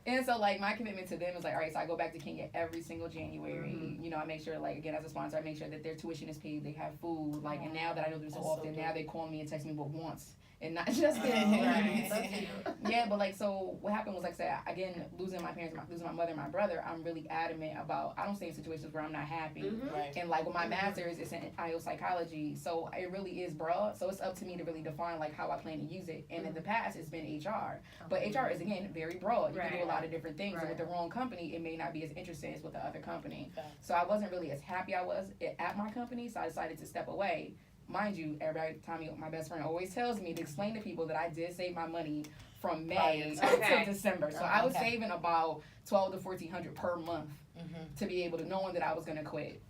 And so like my commitment to them is like, all right, so I go back to Kenya every single January. You know, I make sure like again as a sponsor, I make sure that their tuition is paid, they have food. Like, and now that I know them so That's so often, good. now they call me and text me but once. And not just their Right. needs. Yeah, but like so what happened was like I said, again, losing my parents, losing my mother and my brother, I'm really adamant about I don't stay in situations where I'm not happy. Right. And like with my master's, it's in IO psychology, so it really is broad. So it's up to me to really define like how I plan to use it. And in the past, it's been HR, but HR is again very broad. You can do a lot of different things. And with the wrong company, it may not be as interesting as with the other company. Facts. So I wasn't really as happy I was at my company, so I decided to step away. Mind you, every time my best friend always tells me to explain to people that I did save my money from May Okay. until December. So I was Okay. saving about $1,200 to $1,400 per month Mhm. to be able to knowing that I was gonna quit.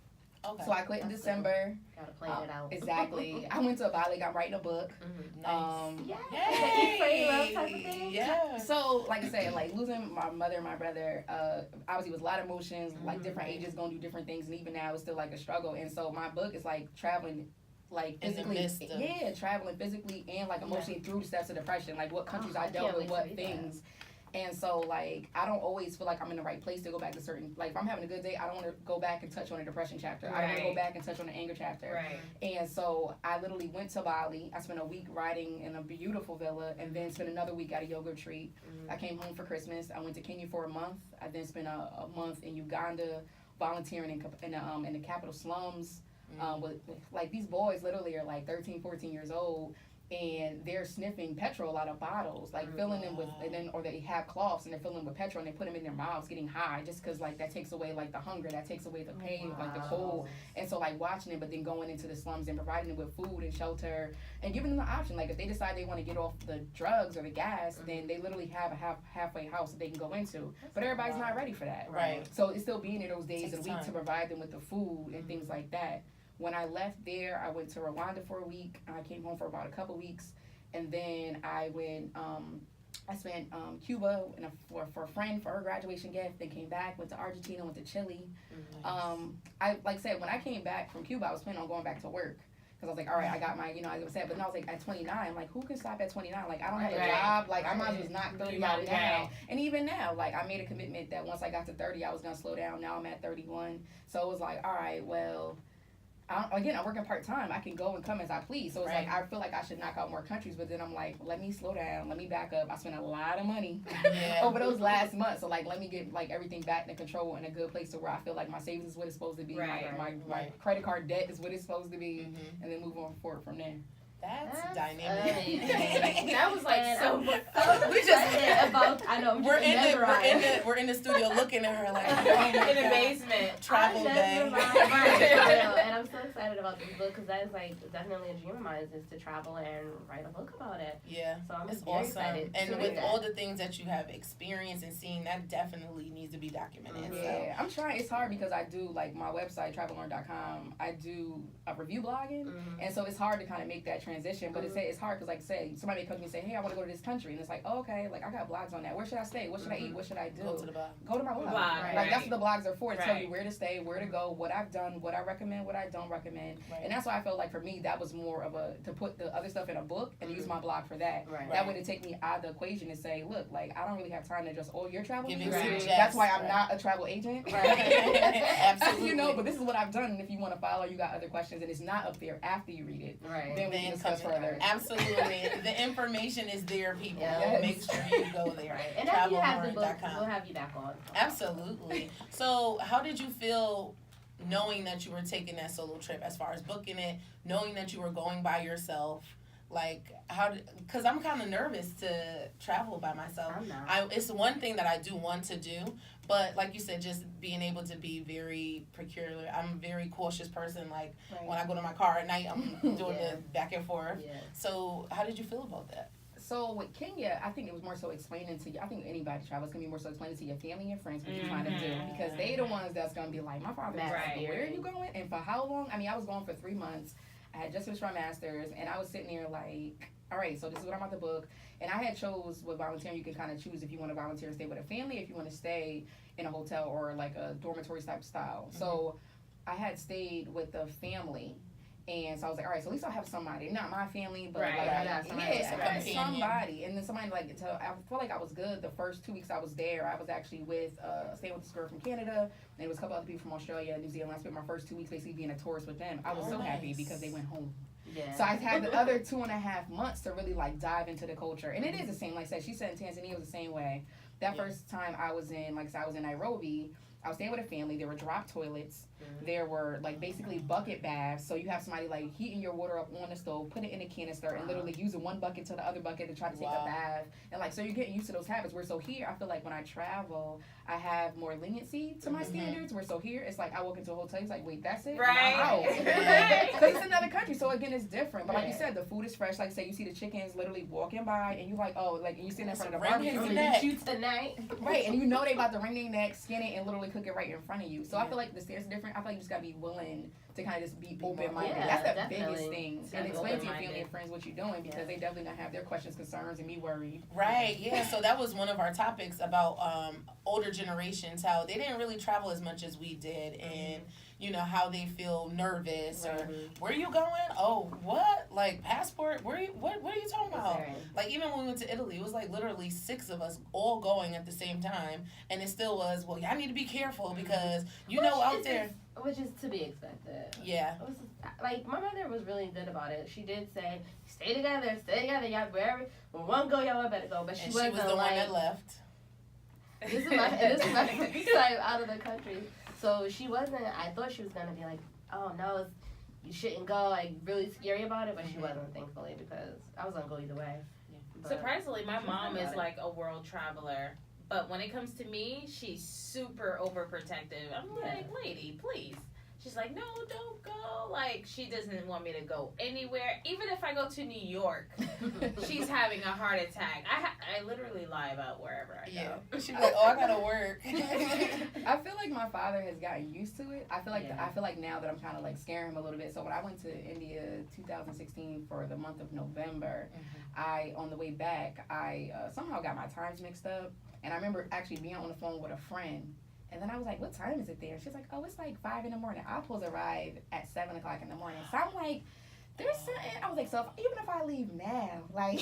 Okay. So I quit in That's December. Gotta plan it out. Exactly. I went to Bali, I'm writing a book. Nice. Yeah. Yay! Free love type of thing. Yeah. So, like I said, like losing my mother and my brother, obviously was a lot of emotions, like different Right. ages gonna do different things, and even now it's still like a struggle. And so my book is like traveling, like In the physically, midst of- traveling physically and like emotionally through the steps of depression, like what countries I I dealt can't with, wait to what read things. And so, like, I don't always feel like I'm in the right place to go back to certain, like, if I'm having a good day, I don't want to go back and touch on a depression chapter. I want to go Right. back and touch on an anger chapter. Right. And so I literally went to Bali. I spent a week riding in a beautiful villa and then spent another week at a yoga retreat. I came home for Christmas. I went to Kenya for a month. I then spent a month in Uganda volunteering in the capital slums. With like these boys literally are like 13, 14 years old. And they're sniffing petrol out of bottles, like filling them with, and then or they have cloths and they're filling them with petrol and they put them in their mouths, getting high, just because like that takes away like the hunger, that takes away the pain, like the cold, and so like watching it, but then going into the slums and providing them with food and shelter and giving them the option, like if they decide they want to get off the drugs or the gas, then they literally have a halfway house that they can go into, but everybody's not ready for that, Right. So it's still being there those days Takes of the week time. to provide them with the food and things like that. When I left there, I went to Rwanda for a week. I came home for about a couple weeks. And then I went, I spent Cuba for a friend for her graduation gift. Then came back, went to Argentina, went to Chile. I like I said, when I came back from Cuba, I was planning on going back to work. Because I was like, all right, I got my, as I said, but then I was like, at 29, like, who can stop at 29? Like, I don't have a Right. job. Like, I might as well just knock 30 out Right. now. And even now, like, I made a commitment that once I got to 30, I was going to slow down. Now I'm at 31. So it was like, all right, well, I'm working part-time. I can go and come as I please. So it's Right. like, I feel like I should knock out more countries. But then I'm like, let me slow down. Let me back up. I spent a lot of money Yeah. over those last months. So, like, let me get, like, everything back in control in a good place to where I feel like my savings is what it's supposed to be. Right. My Right. credit card debt is what it's supposed to be. Mhm. And then move on forward from there. That's That's dynamic. amazing. That was like And so I'm much. We just- excited about. I know. We're in the studio looking at her like, oh my In God. amazement. Travel day. Right, and I'm so excited about this book because that is like definitely a dream of mine is to travel and write a book about it. Yeah. So I'm It's very awesome. excited. And to with read all that. the things that you have experienced and seen, that definitely needs to be documented. So. Yeah, I'm trying. It's hard because I do, like, my website, travellearn.com, I do review blogging. And so it's hard to kind of make that transition. But it's hard because, like I said, somebody may come to me and say, hey, I want to go to this country. And it's like, oh, okay, like, I got blogs on that. Where should I stay? What should I eat? What should I do? Go to the bar. Go to my blog. Blog, Like, that's what the blogs are for, to tell you Right. where to stay, where to go, what I've done, what I recommend, what I don't recommend. Right. And that's why I felt like for me, that was more of to put the other stuff in a book and use my blog for that. Right. That way to take me out of the equation and say, look, like, I don't really have time to just, oh, you're traveling. Giving Right. suggests, That's why I'm right. not a travel agent. Absolutely. You know, but this is what I've done. And if you want to follow, you got other questions, and it's not up there after you read it. Right. Then we can discuss further. Absolutely. The information is there, people. Yes. Make sure you go there. Right. And after you have the book, TravelMorin.com. we'll have you back on. Absolutely. So, how did you feel knowing that you were taking that solo trip as far as booking it, knowing that you were going by yourself? Like, because I'm kind of nervous to travel by myself. I'm not. It's one thing that I do want to do, but like you said, just being able to be very peculiar. I'm a very cautious person. Like, when I go to my car at night, I'm doing Yeah. the back and forth. Yeah. So, how did you feel about that? So with Kenya, I think it was more so explaining to you. I think anybody travels can be more so explaining to your family and friends what you're trying to do, because they the ones that's gonna be like, my father, Right. where are you going and for how long? I mean, I was going for 3 months. I had just finished my master's, and I was sitting there like, all right, so this is what I'm about to book. And I had chose with volunteering, you can kind of choose if you want to volunteer and stay with a family, if you want to stay in a hotel or like a dormitory type style. So I had stayed with the family. And so I was like, all right, so at least I'll have somebody, not my family, but Right. like, Yeah, somebody. somebody. And then somebody like, I feel like I was good. The first 2 weeks I was there, I was actually staying with this girl from Canada, and there was a couple other people from Australia and New Zealand. I spent my first 2 weeks basically being a tourist with them. I was so happy because they went home. Yeah. So I had the other 2.5 months to really like dive into the culture. And it is the same, like I said, she said in Tanzania it was the same way. That first time I was in, like I said, I was in Nairobi. I was staying with a family. There were drop toilets. There were like basically bucket baths. So you have somebody like heating your water up on the stove, put it in a canister, and literally using one bucket to the other bucket to try to take a bath. And like, so you're getting used to those habits. Where so here, I feel like when I travel, I have more leniency to my standards. Where so here, it's like I walk into a hotel, it's like, wait, that's it? Right. Because it's another country. So again, it's different. But like you said, the food is fresh. Like say you see the chickens literally walking by, and you like, oh, like and you sit in front of the barbecue. Shoot tonight. Right, and you know they about to wring their neck, skin it, and literally cook it right in front of you. So I feel like the standards different. I feel like you just gotta be willing to kind of just be open-minded. Yeah, That's the definitely. biggest thing. To And be explain to your open-minded. family and friends what you're doing, because they definitely gonna have their questions, concerns, and me worried. Right, yeah. So that was one of our topics about older generations, how they didn't really travel as much as we did, and you know how they feel nervous or where are you going? Oh, what? Like passport? Where? What are you talking about? Like even when we went to Italy, it was like literally 6 of us all going at the same time, and it still was. Well, y'all need to be careful because out there. Which is to be expected. Yeah. It was like my mother was really good about it. She did say, stay together, y'all wherever. When one go, y'all better go. But she And wasn't she was the like, one that left. this is my first time out of the country. So she wasn't, I thought she was going to be like, oh no, you shouldn't go, like really scary about it, but she wasn't, thankfully, because I was going to go either way. Yeah. But Surprisingly, my mom is it. like a world traveler. But when it comes to me, she's super overprotective. I'm like, lady, please. She's like, no, don't go. Like, she doesn't want me to go anywhere. Even if I go to New York, she's having a heart attack. I literally lie about wherever I go. She's like, oh, I gotta work. I feel like my father has gotten used to it. I feel like now that I'm kind of like scaring him a little bit. So when I went to India 2016 for the month of November, on the way back, I somehow got my times mixed up. And I remember actually being on the phone with a friend. And then I was like, what time is it there? She's like, oh, it's like 5 a.m. I'm supposed to arrive at 7 o'clock in the morning. So I'm like, there's something. I was like, so even if I leave now, like,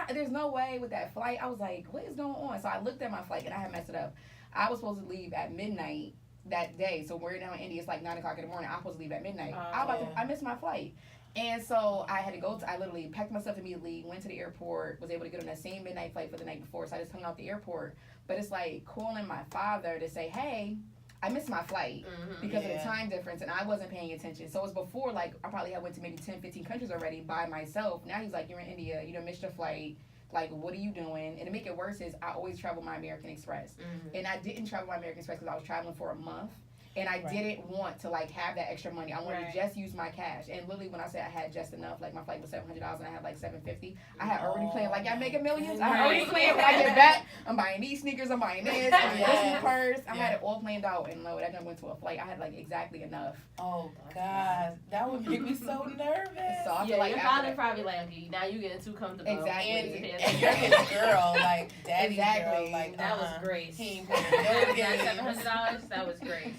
there's no way with that flight. I was like, what is going on? So I looked at my flight and I had messed it up. I was supposed to leave at midnight that day. So we're now in India. It's like 9 o'clock in the morning. I'm supposed to leave at midnight. I missed my flight. And so I had to I literally packed my stuff immediately, went to the airport, was able to get on that same midnight flight for the night before. So I just hung out the airport. But it's like calling my father to say, hey, I missed my flight because of the time difference and I wasn't paying attention. So it was before, like, I probably had went to maybe 10, 15 countries already by myself. Now he's like, you're in India, you done missed your flight. Like, what are you doing? And to make it worse is I always travel my American Express. And I didn't travel my American Express because I was traveling for a month. And I didn't want to, like, have that extra money. I wanted to just use my cash. And literally, when I said I had just enough, like, my flight was $700 and I had, like, $750. I had already planned, like, y'all making millions? I already planned when I get back. I'm buying these sneakers. I'm buying this. I'm buying this new purse. I had it all planned out. And, no, that done went to a flight. I had, like, exactly enough. Oh, God. That would make me so nervous. So I feel like your father probably like, okay, now you're getting too comfortable. Exactly. And you're his girl, like, daddy's girl. Like, that was Grace. He ain't playing no games. $700, that was Grace.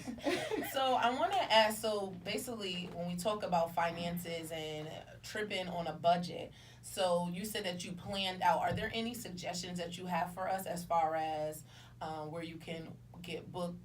So I want to ask, so basically when we talk about finances and tripping on a budget, so you said that you planned out. Are there any suggestions that you have for us as far as where you can get booked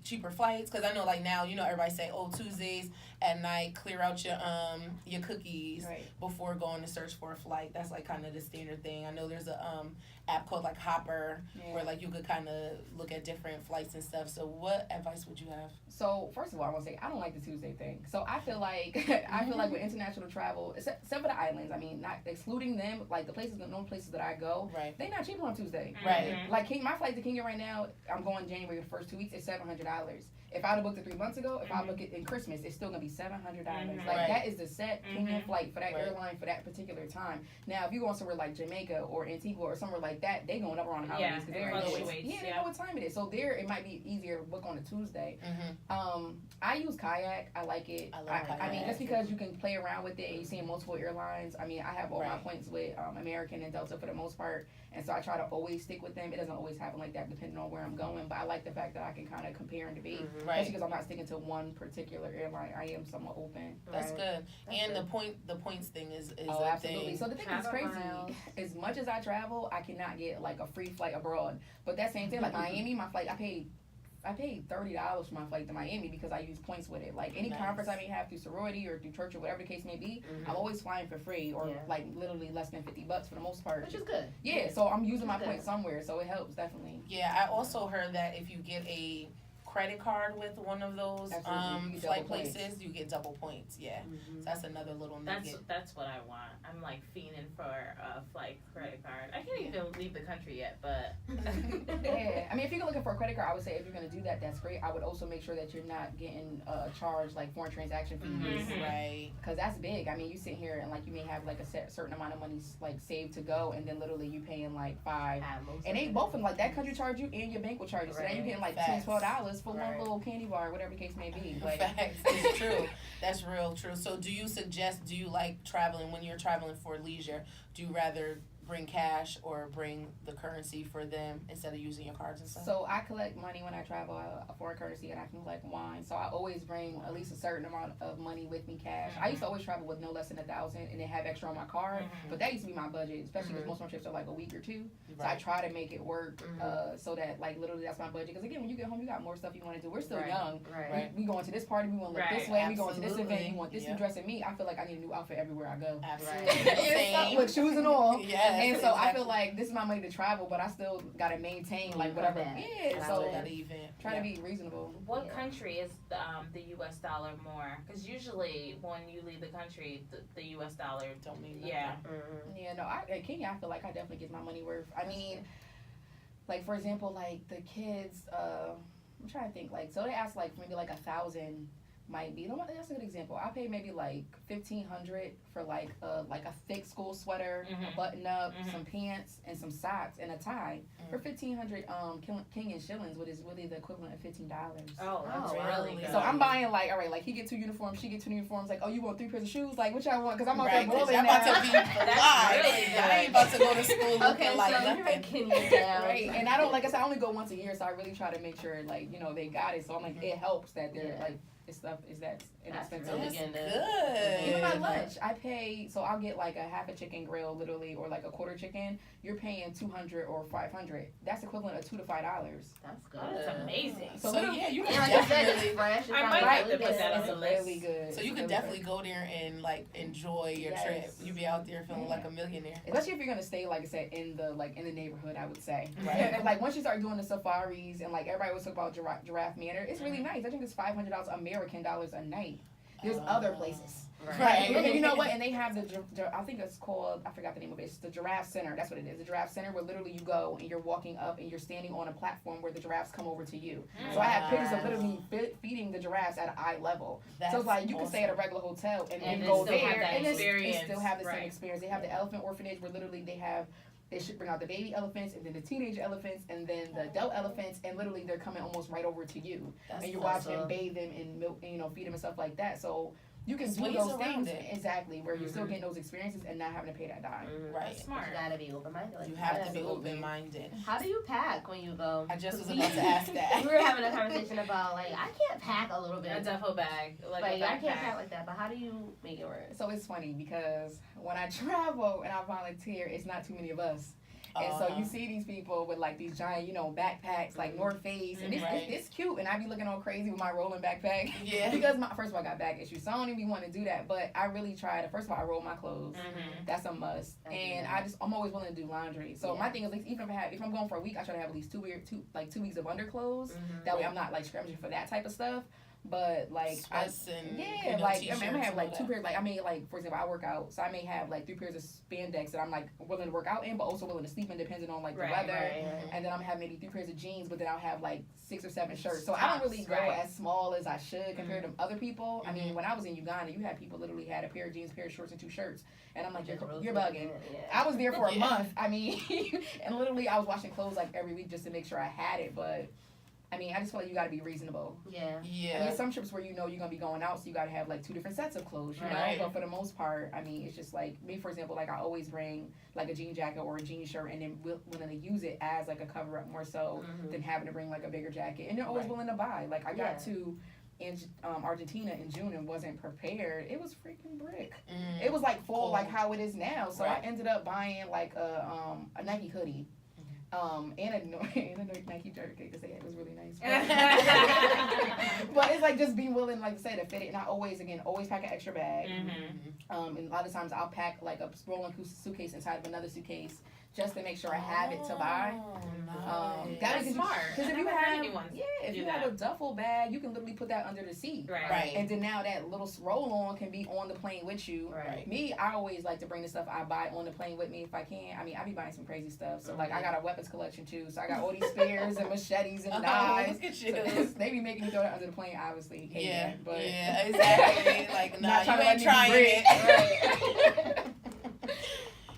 cheaper flights? Because I know like now, everybody say, oh, Tuesdays at night, clear out your cookies before going to search for a flight. That's like kind of the standard thing. I know there's a app called like Hopper where like you could kind of look at different flights and stuff. So what advice would you have? So first of all, I want to say I don't like the Tuesday thing. So I feel like with international travel, except for the islands, I mean, not excluding them, like the normal places that I go, they're not cheaper on Tuesday. Right. Like my flight to Kenya right now, I'm going January the first 2 weeks. It's $700. If I'd have booked it 3 months ago, if I book it in Christmas, it's still gonna be $700. Mhm. Like Right. that is the set Kenyan flight for that Right. airline for that particular time. Now, if you going somewhere like Jamaica or Antigua or somewhere like that, they going up around the Yeah, holidays because it they're fluctuates, they yeah. know what time it is. So there, it might be easier to book on a Tuesday. Mm-hmm. I use Kayak. I like it. I love I mean, Kayak. just because you can play around with it and you see multiple airlines. I mean, I have all my Right. points with American and Delta for the most part, and so I try to always stick with them. It doesn't always happen like that depending on where I'm going, but I like the fact that I can kind of compare and debate, especially Right. because I'm not sticking to one particular airline. I am somewhat open. That's Right. good. That's And good. the points thing is Oh, a absolutely. thing. So the thing is Travel crazy. miles. As much as I travel, I cannot get like a free flight abroad. But that same thing, like Miami, my flight, I paid $30 for my flight to Miami because I use points with it. Like any Nice. conference I may have through sorority or through church or whatever the case may be, Mhm. I'm always flying for free or Yeah. like literally less than $50 for the most part. Which is good. Yeah, so I'm using my Good. points somewhere, so it helps definitely. Yeah, I also heard that if you get a credit card with one of those Absolutely. You get flight double points. places, you get double points. Yeah, so that's another little nugget. That's what I want. I'm like fiending for a flight credit card. I can't even leave the country yet, but Yeah, I mean, if you're looking for a credit card, I would say if you're gonna do that, that's great. I would also make sure that you're not getting charged like foreign transaction fees. Mhm. Right. Cause that's big. I mean, you sit here and like you may have like a certain amount of money like saved to go, and then literally you paying like $5. And they both of them, like that country charge you and your bank will charge you. So now you're getting like Facts. $10-12 for one Right. little candy bar, whatever the case may be. Like, Facts. It's true. That's real true. So do you like traveling when you're traveling for leisure? Do you rather bring cash or bring the currency for them instead of using your cards and stuff? so I collect money when I travel, a foreign currency, and I can collect wine. So I always bring at least a certain amount of money with me, cash. I used to always travel with no less than 1,000 and then have extra on my card. But that used to be my budget, especially because most of my trips are like a week or two. So I Right. try to make it work so that like literally that's my budget. Because again, when you get home, you got more stuff you want to do. We're still Right. young. Right. We going to this party, we want to look this Right, way. We going to this event, absolutely. you want this Yep. new dress. And me, I feel like I need a new outfit everywhere I go. Absolutely. It's with shoes and all. Yes, And so I exactly. feel like this is my money to travel, but I still gotta maintain like whatever. Not bad. Yeah, Not so bad. that event. try to be reasonable. what Yeah. country is the U.S. dollar more? Because usually when you leave the country, the U.S. dollar. Don't mean nothing. Yeah. Yeah, no, in Kenya, I feel like I definitely get my money worth. I mean, like for example, like the kids. I'm trying to think. Like, so they ask like maybe like 1,000 might be. That's a good example. I pay maybe like 1,500 for like a thick school sweater, Mhm. a button up, Mhm. some pants, and some socks and a tie for 1,500 Kenyan shillings, which is really the equivalent of $15. Oh, that's Oh, wow. really good. So I'm buying like, all right, like he get 2 uniforms, she get 2 uniforms. Like, oh, you want 3 pairs of shoes? Like, which I want? Because I'm out Right, there 'cause balling I'm now. about to be That's fly. really good. I ain't about to go to school looking Okay, like so you're nothing. in Kenya down. Right, and I don't, like I said, I only go once a year, so I really try to make sure, like, you know, they got it. So I'm like, it helps that they're Yeah. like, this stuff is that inexpensive. really That's good. good. Even my lunch, I pay. So I'll get like a half a chicken grill, literally, or like a quarter chicken. You're paying 200 or 500. That's equivalent of $2 to $5. That's good. Oh, that's amazing. So So yeah, you And can like I said, definitely. it's fresh. It's I not might like have to really put that good. on the It's list. really good. So you It's can really definitely good. go there and like enjoy your Yes. trip. You be out there feeling Yeah. like a millionaire. Especially if you're gonna stay, like I said, in the neighborhood, I would say. Right. And like once you start doing the safaris and like everybody was talking about Giraffe Manor, it's really nice. I think it's $500 American dollars a night. There's other places. Right. And you know what? And they have I think it's called, I forgot the name of it. It's the Giraffe Center. That's what it is. The Giraffe Center, where literally you go and you're walking up and you're standing on a platform where the giraffes come over to you. So I have pictures of literally feeding the giraffes at eye level. That's So it's like you can stay at a awesome. regular hotel and And then then go still have there that and experience. and still have the same Right. experience. They have the elephant orphanage where literally they should bring out the baby elephants and then the teenage elephants and then the adult elephants, and literally they're coming almost right over to you. That's And you're awesome. watching them bathe them and milk, and, you know, feed them and stuff like that. So you can There's do ways those around things it. exactly where you're still getting those experiences and not having to pay that dime. Right. That's smart. You gotta be open minded. You have to be Absolutely. open minded. How do you pack when you go? I just was 'Cause about to ask that. We were having a conversation about like I can't pack a little bit. A duffel bag, like Like a I can't pack backpack. like that. But how do you make it work? So it's funny because when I travel and I volunteer, it's not too many of us. And so you see these people with like these giant, you know, backpacks like North Face, and Right. it's cute. And I be looking all crazy with my rolling backpack. Yeah. Because first of all, I got back issues, so I don't even want to do that. But I really try to. First of all, I roll my clothes. Mhm. That's a must. I do And that. I'm always willing to do laundry. So Yeah. my thing is, like, even if I'm going for a week, I try to have at least 2 weeks of underclothes. That way I'm not like scrounging for that type of stuff. But like Sweats and yeah, you know, like I t-shirts mean, I may have and like all two that. pairs. Like I may like, for example, I work out, so I may have like 3 pairs of spandex that I'm like willing to work out in, but also willing to sleep in, depending on like the Right, weather. Right. And then I'm gonna have maybe 3 pairs of jeans, but then I'll have like 6 or 7 shirts. So I don't really Tops, go right. as small as I should compared to other people. I mean, Mhm. when I was in Uganda, you had people literally had a pair of jeans, pair of shorts, and 2 shirts, and I'm like, Just you're rotating bugging. it, yeah. I was there for a Yeah. month. I mean, and literally I was washing clothes like every week just to make sure I had it. But I mean, I just feel like you got to be reasonable. Yeah. I Yeah. mean, some trips where you know you're gonna be going out, so you gotta have like 2 different sets of clothes, you Right. know. But for the most part, I mean, it's just like me, for example. Like I always bring like a jean jacket or a jean shirt, and then willing to use it as like a cover up more so Mhm. than having to bring like a bigger jacket. And they're always Right. willing to buy. Like I got Yeah. to in Argentina in June and wasn't prepared. It was freaking brick. Mm. It was like full, Cool. like how it is now. So Right. I ended up buying like a Nike hoodie. And and a Nike jerky because it was really nice. But it's like just being willing, like I said, to fit it. And I always pack an extra bag. Mm-hmm. And a lot of times I'll pack like a rolling suitcase inside of another suitcase just to make sure I have it to buy. Oh, nice. That's is smart. Because I if you never heard have, anyone if do you that. have a duffel bag, you can literally put that under the seat. Right. And then now that little roll on can be on the plane with you. Right. Me, I always like to bring the stuff I buy on the plane with me if I can. I mean, I be buying some crazy stuff. So like I got a weapons collection too. So I got all these spears and machetes and Oh, knives. look at So you. they be making me throw that under the plane, obviously. Hate Yeah, that, but yeah, exactly. Like, nah, Not you trying to let ain't me trying breathe. it.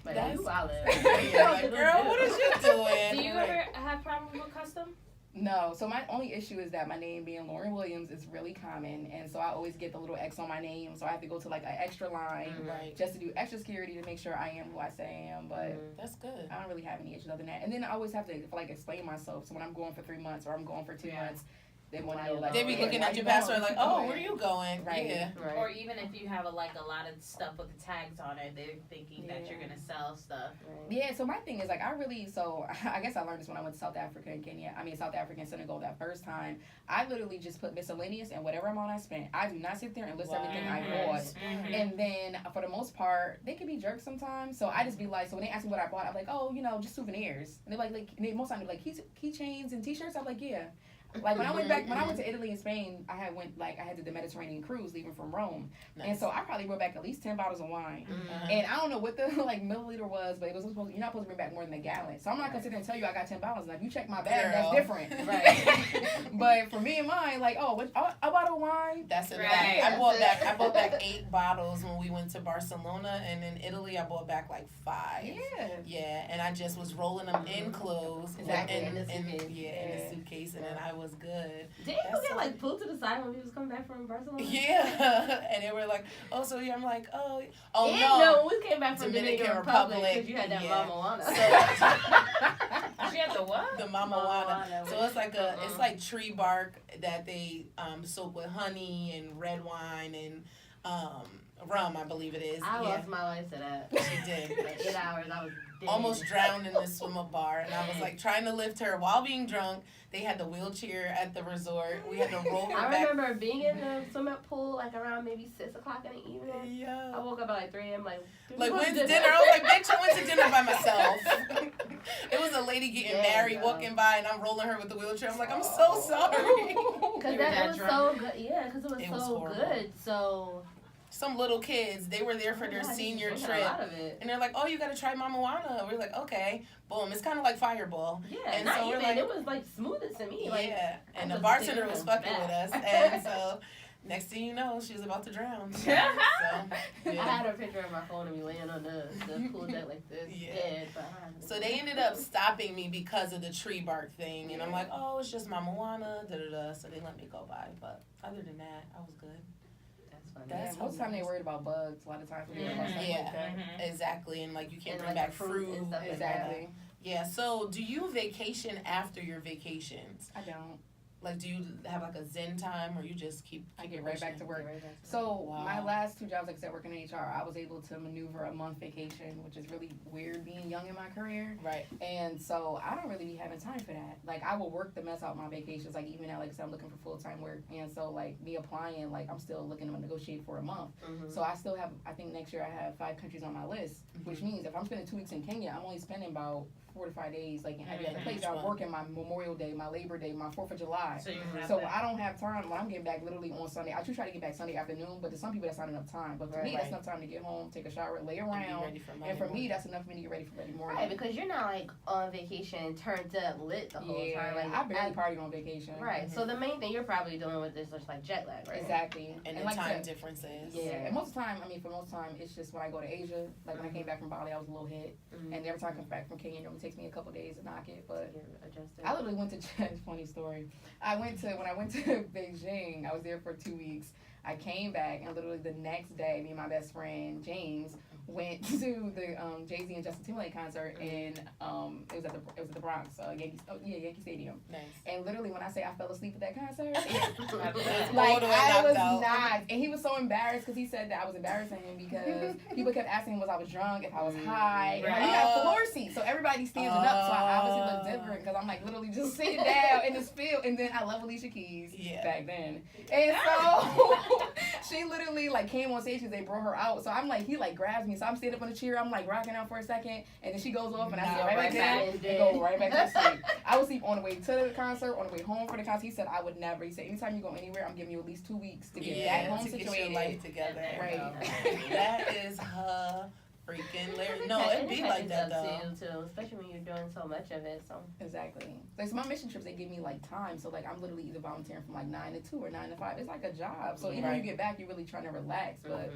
But That's- you wildin'. Yeah, like, girl, what is you doing? Do you ever have problems with custom? No, so my only issue is that my name being Lauren Williams is really common, and so I always get the little X on my name, so I have to go to like an extra line Right. just to do extra security to make sure I am who I say I am, but That's good. I don't really have any issues other than that. And then I always have to like explain myself, so when I'm going for 3 months or I'm going for 2 Yeah. months, they want to know like, They be yeah, looking why at your you going? passport like, oh, where you going? Right. Yeah. Right. Or even if you have a lot of stuff with the tags on it, they're thinking that you're Yeah. gonna sell stuff. Yeah, so my thing is like I guess I learned this when I went to South Africa and South Africa and Senegal that first time. I literally just put miscellaneous and whatever amount I spent. I do not sit there and list everything I bought. Mhm. And then for the most part, they can be jerks sometimes. So I just be like, so when they ask me what I bought, I'm like, oh, just souvenirs. And they're like and they, most times they're like keychains and t-shirts. I'm like, yeah. Like when I went to Italy and Spain, I had the Mediterranean cruise leaving from Rome. Nice. And so I probably brought back at least 10 bottles of wine. Uh-huh. And I don't know what the like milliliter was, but it was you're not supposed to bring back more than a gallon. So I'm not gonna sit there and tell you I got 10 bottles. Like you check my bag, Girl. that's different. Right. But for me and mine, like, a bottle of wine. That's it. Right. I bought back 8 bottles when we went to Barcelona, and in Italy I bought back like 5. Yeah. Yeah, and I just was rolling them in clothes. Exactly, In in the suitcase. in Yeah. the suitcase, and then I was good. Did you That's get so- like pulled to the side when we was coming back from Barcelona? Yeah, and they were like, "Oh, so yeah." I'm like, "Oh And no." when we came back from Dominican Dominican Republic, Republic, because you had that yeah. Mama Juana. She had the what? The mama wana. So it's like Uh-uh. it's like tree bark that they soak with honey and red wine and rum, I believe it is. I Yeah, lost my life to that. she did. Like 8 hours, I was dead. Almost drowned in the swim up bar, and I was like trying to lift her while being drunk. They had the wheelchair at the resort. We had to roll her I back. remember being in the swimming pool like around maybe 6 o'clock in the evening. I Yeah. woke up at like 3 a.m. Like When's dinner? I was like, bitch, I went to dinner by myself. It was a lady getting Yeah, married, girl. walking by, and I'm rolling her with the wheelchair. I'm like, I'm so sorry. Because You were that that was drunk? so good. Yeah, because it It was was so horrible. good. So Some little kids, they were there for their yeah, I senior just trip. drank a lot of it. And they're like, oh, you gotta try Mama Juana. We're like, okay. Boom. It's kind of like Fireball. Yeah, And not so we're even. like- it was like smoothest to me. Like Yeah. And I the wasn't bartender taking was them fucking with us. back. And so next thing you know, she was about to drown. So, I yeah. had a picture of my phone of me laying on the pool deck like this, Yeah. dead behind. So they ended up stopping me because of the tree bark thing. And I'm like, oh, it's just Mama Juana. Da, da, da. So they let me go by. But other than that, I was good. That's funny. That's Most of the time they worried about bugs. A lot of times we worry about stuff Yeah. like that. Mhm. Exactly. And like you can't And, bring like, back fruit fruit. and stuff like that. Exactly. Yeah. So do you vacation after your vacations? I don't. Like, do you have like a zen time, or you just keep? I get right back to work. Right back to So Wow. my last 2 jobs, like I said, working in HR, I was able to maneuver a month vacation, which is really weird being young in my career. Right. And so I don't really be having time for that. Like I will work the mess out my vacations. Like even now, like I said, I'm looking for full-time work. And so like me applying, like I'm still looking to negotiate for a month. Mhm. So I still have, I think next year I have 5 countries on my list, which means if I'm spending 2 weeks in Kenya, I'm only spending about 4 to 5 days like in every other place. I'm working my Memorial Day, my Labor Day, my 4th of July. high. So you have So that. I don't have time when I'm getting back literally on Sunday. I do try to get back Sunday afternoon, but to some people that's not enough time. But to me, that's Right. enough time to get home, take a shower, lay And be around. ready for Monday And for me, morning. that's enough for me to get ready for Monday morning. Right, because you're not like on vacation, turned up, lit the whole time. Like I barely party on vacation. Right. So the main thing you're probably dealing with is just like jet lag, right? Exactly. and the like I time said, differences. Yeah, and most of the time, I mean, for most time, it's just when I go to Asia. Like when I came back from Bali, I was a little hit, Mm-hmm. and every time I come back from Kenya, it only takes me a couple days to knock it. But You're adjusted. I literally went to funny story. When I went to Beijing, I was there for 2 weeks. I came back, and literally the next day, me and my best friend James went to the Jay-Z and Justin Timberlake concert, and it was at the Bronx, Yankee Stadium. Nice. And literally, when I say I fell asleep at that concert, All like the way I knocked was out. not, and he was so embarrassed because he said that I was embarrassing him because people kept asking him was I was drunk, if I was high. And, like, we got floor seats, so everybody standing up, so I obviously look different because I'm like literally just sitting down in this field, and then I love Alicia Keys back then, and so she literally like came on stage because they brought her out, so I'm like he like grabs me, so I'm standing up on the chair, I'm like rocking out for a second, and then she goes off, and I sit right back down and go right back to sleep. I would sleep on the way to the concert, on the way home for the concert. He said I would never. He said anytime you go anywhere, I'm giving you at least 2 weeks to get back home to get your situated. life together. Right. That is freaking hilarious. No, it'd be like that though. Too, especially when you're doing so much of it. So Exactly. Like so my mission trips, they give me like time. So like I'm literally either volunteering from like 9 to 2 or 9 to 5. It's like a job. So even when you get back, you're really trying to relax, but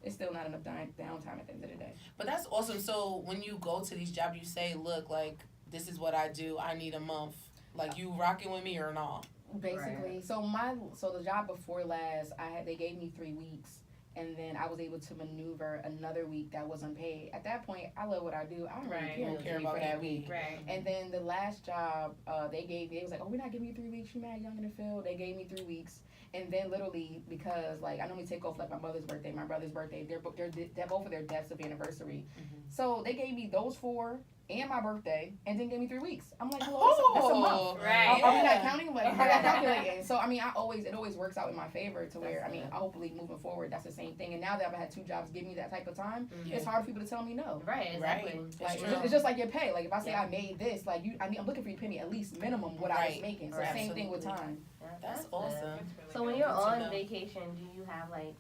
it's still not enough downtime at the end of the day. But that's awesome. So when you go to these jobs, you say, "Look, like this is what I do. I need a month. Like you rocking with me or not?" Basically. Right. So the job before last, they gave me 3 weeks. And then I was able to maneuver another week that was unpaid. At that point, I love what I do. I don't really care, Don't care for about that that week. Right. And then the last job they gave me, it was like, oh, we're not giving you 3 weeks. You're mad young in the field. They gave me 3 weeks. And then literally, because like I normally take off like my mother's birthday, my brother's birthday, they're both of their deaths of anniversary. So they gave me those 4 and my birthday, and then gave me 3 weeks. I'm like, hello, that's a month. Right. Are we not counting? Like, how that calculating? So I mean, it always works out in my favor to where I mean, hopefully moving forward, that's the same thing. And now that I've had 2 jobs give me that type of time, it's hard for people to tell me no. right, exactly. Like true. it's just like your pay. Like if I say I made this, like I'm looking for you to pay me at least minimum what I was Right. making. So Right. same thing with time. That's good. awesome. So when you're Good to on know. vacation, do you have like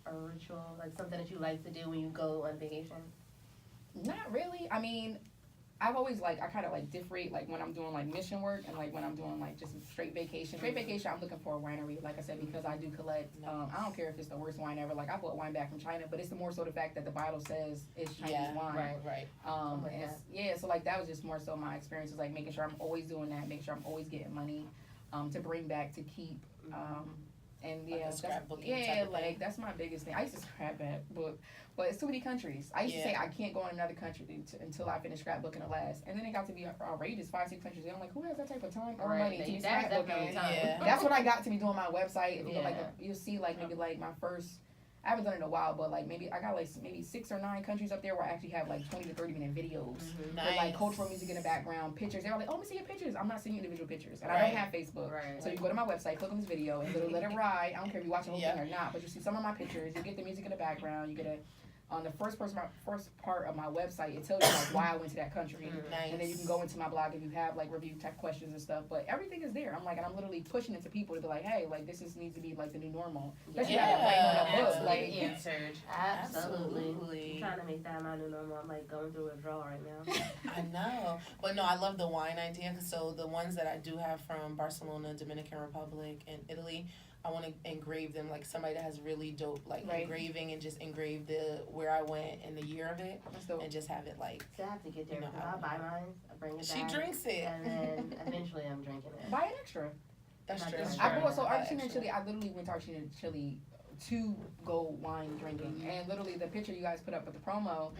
a ritual, like something that you like to do when you go on vacation? Not really. I mean, I've always like I kind of like differentiate like when I'm doing like mission work and like when I'm doing like just straight vacation. Straight vacation, I'm looking for a winery, like I said, because I do collect. I don't care if it's the worst wine ever. Like I bought wine back from China, but it's more so the fact that the Bible says it's Chinese wine. Right. So like that was just more so my experience is like making sure I'm always doing that, making sure I'm always getting money, to bring back to keep. And Like a that's, scrapbooking type of like thing. that's my biggest thing. I used to scrap that book, but it's too many countries. I used to say I can't go in another country until I finish scrapbooking the last, and then it got to be outrageous. 5-6 countries. And I'm like, who has that type of time or money to be That's definitely scrapbooking? time. Yeah. That's what I got to be doing my website. If you go Yeah. you'll see like maybe like my first. I haven't done it in a while, but like maybe I got like maybe 6 or 9 countries up there where I actually have like 20 to 30-minute videos with like cultural music in the background, pictures. They're like, oh, let me see your pictures. I'm not seeing individual pictures, and I don't have Facebook. Right. So you go to my website, click on this video, and let it ride. I don't care if you watch the whole thing or not, but you see some of my pictures. You get the music in the background. You get a on the first part of my website, it tells you like why I went to that country, and then you can go into my blog if you have like review type questions and stuff. But everything is there. I'm like, and I'm literally pushing it to people to be like, hey, like this needs to be like the new normal. Especially now that I'm writing a book, like answered. Absolutely. I'm trying to make that my new normal. I'm like going through withdrawal right now. I know. But no, I love the wine idea. So the ones that I do have from Barcelona, Dominican Republic, and Italy, I want to engrave them like somebody that has really dope like engraving and just engrave the where I went and the year of it and just have it like. So I have to get there. You know, I'll buy mine. I'll bring it She back. drinks it. And then eventually I'm drinking it. buy an extra. That's true. I bought Argentina and Chile. I literally went to Argentina and Chile to go wine drinking, and literally the picture you guys put up with the promo,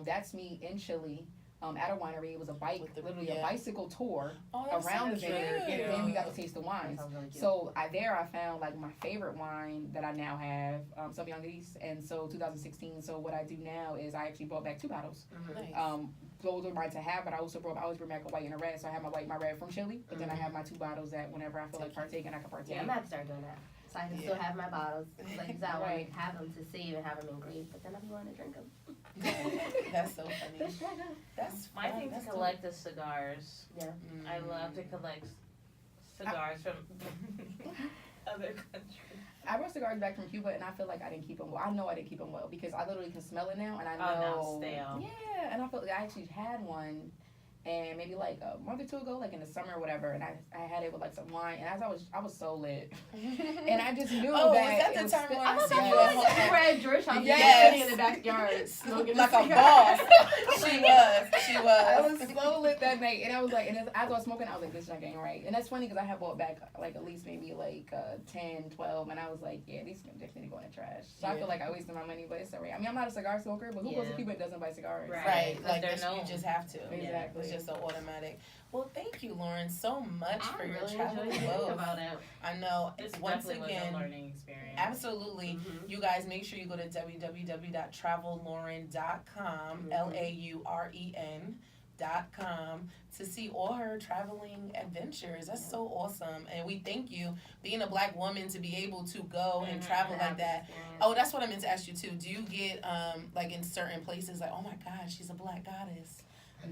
that's me in Chile. At a winery, it was a bike, literally a bicycle tour around the vineyard, and then we got to taste the wines. Really cute. So I found like my favorite wine that I now have, Sauvignon Gris, and so 2016. So what I do now is I actually brought back 2 bottles. Nice. Those are mine to have, but I always bring back a white and a red. So I have my red from Chile, but then I have my 2 bottles that whenever I feel like partaking, I can partake. Yeah, I'm gonna have to start doing that. So I can still have my bottles. Like you said, I want to have them to save and have them engraved, but then I be wanting to drink them. That's so funny. That's My thing to collect is cigars. Yeah. I love to collect cigars from other countries. I brought cigars back from Cuba, and I feel like I didn't keep them well. I know I didn't keep them well because I literally can smell it now, and I know. Oh, now stale. Yeah, and I felt like I actually had one, and maybe like a month or two ago, like in the summer or whatever, and I had it with like some wine, and as I was so lit, and I just knew Oh, that was that the it was time spi- when I thought Yeah. that was like we were at Georgetown, Yes. sitting in the backyard, smoking Like a a cigar. boss. She was. I was so lit that night, and I was like, and as I was smoking, I was like, this is not getting right. And that's funny because I had bought back like at least maybe like 10, 12, and I was like, yeah, these can definitely go in the trash. So I Yeah. feel like I wasted my money, but it's alright. I mean, I'm not a cigar smoker, but who goes to Cuba and doesn't buy cigars? Right. Right, 'cause like they're this, you known. just have to. Exactly. It's just so automatic. Well, thank you, Lauren, so much for I your really travel enjoyed growth. hearing about it. I know. This Once definitely again, was a learning experience. absolutely. Mhm. You guys make sure you go to www.travellauren.com, LAUREN.com, to see all her traveling adventures. That's so awesome. And we thank you, being a Black woman, to be able to go and travel like that. Oh, that's what I meant to ask you too. Do you get like in certain places like, oh my God, she's a Black goddess?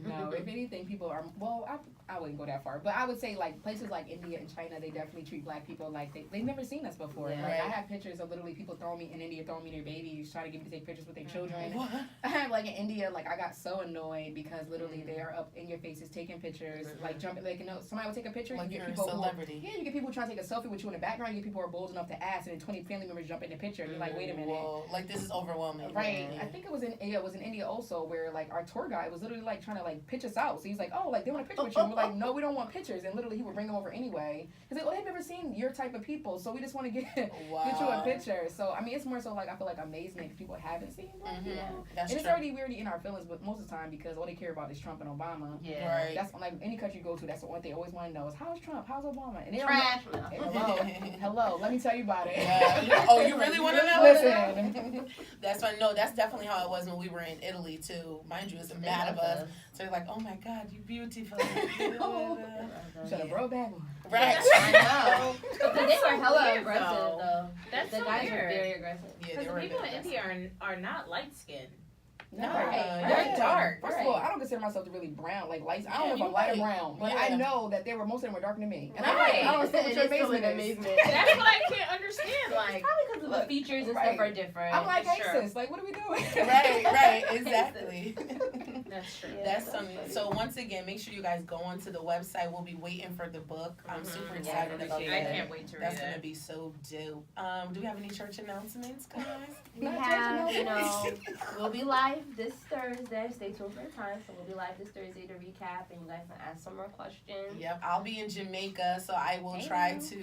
No, if anything, people are, well, I wouldn't go that far, but I would say like places like India and China, they definitely treat Black people like they've never seen us before. Yeah. Like Right. I have pictures of literally people throwing me in India, throwing me their babies, trying to get me to take pictures with their children. What? I have like in India, like I got so annoyed because literally they are up in your faces taking pictures, like jumping, like somebody will take a picture, Like you you're get a people who, celebrity. yeah, you get people trying to take a selfie with you in the background, you get people who are bold enough to ask, and then 20 family members jump in the picture, and you're like, wait a minute. Whoa, like this is overwhelming. Right. Yeah. I think it was in India also where like our tour guide was literally like trying to like pitch us out. So he's like, oh, like they want a picture with you. And we're like, no, we don't want pictures. And literally he would bring them over anyway. He's like, oh, they've never seen your type of people, so we just want to get Wow. you a picture. So I mean, it's more so like I feel like amazement because people haven't seen Black Mhm. people. That's And it's true. already weird in our feelings, but most of the time because all they care about is Trump and Obama. Yeah. Right. That's like any country you go to, that's the one thing they always want to know is how's Trump, how's Obama, and they don't Trash. know. Hello, let me tell you about it. Yeah. Oh, you really want to know? Listen. That's fine. No, that's definitely how it was when we were in Italy too. Mind you, it's mad of us. So they're like, oh my God, you beautiful. Should have brought back one. Right. I know. But they were hella weird, aggressive though. though. That's The so guys were weird. very aggressive. Yeah, Because they the were people in aggressive. India are not light skinned. No, Right. They're dark. First of all, I don't consider myself to really brown, like light. I don't know if you I'm light or right. brown, but Yeah. I know that most of them were darker than me. And I'm Right. like, I don't understand what your It is still an amazement is. That's what I can't understand. Like, Probably because of the Look, features and right. stuff are different. I'm like, hey Sure. sis, like what are we doing? Right, exactly. that's true. Yeah. That's that's something. funny. So once again, make sure you guys go onto the website. We'll be waiting for the book. I'm super excited about I that. can't wait to read That's gonna it. be so dope. Do we have any church announcements, guys? We Not have, judging we'll be live this Thursday. Stay tuned for the time. So we'll be live this Thursday to recap, and you guys can ask some more questions. Yep, I'll be in Jamaica, so I will Hey. try to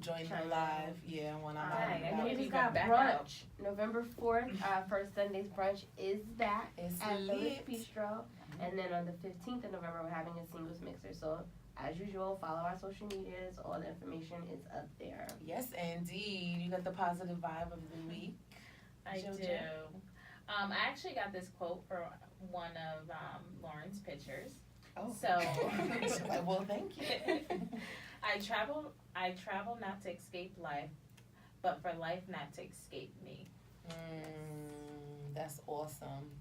join Chime her in. live. Yeah, when I'm Alright, out And and then about. we you just got got back brunch. out. November 4th, first Sunday's brunch is back It's at the lit. Lit Bistro. And then on the 15th of November, we're having a singles mixer. So as usual, follow our social medias. All the information is up there. Yes, indeed. You got the positive vibe of the week. I JoJo? do. I actually got this quote from one of Lauren's pictures. Oh. So, Like, well, thank you. I travel not to escape life, but for life not to escape me. That's awesome.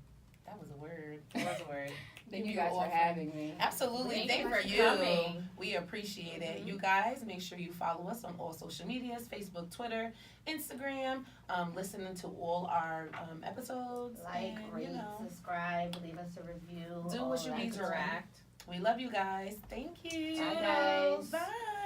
That was a word. That was a word. Thank You you guys for offer. having me. Absolutely. Thank you Thank for you. coming. We appreciate it. Mhm. You guys, make sure you follow us on all social medias, Facebook, Twitter, Instagram. Listening to all our episodes. Like, and, rate, subscribe, leave us a review. Do all what you that need good to stuff. Interact. We love you guys. Thank you. Bye, guys. Bye.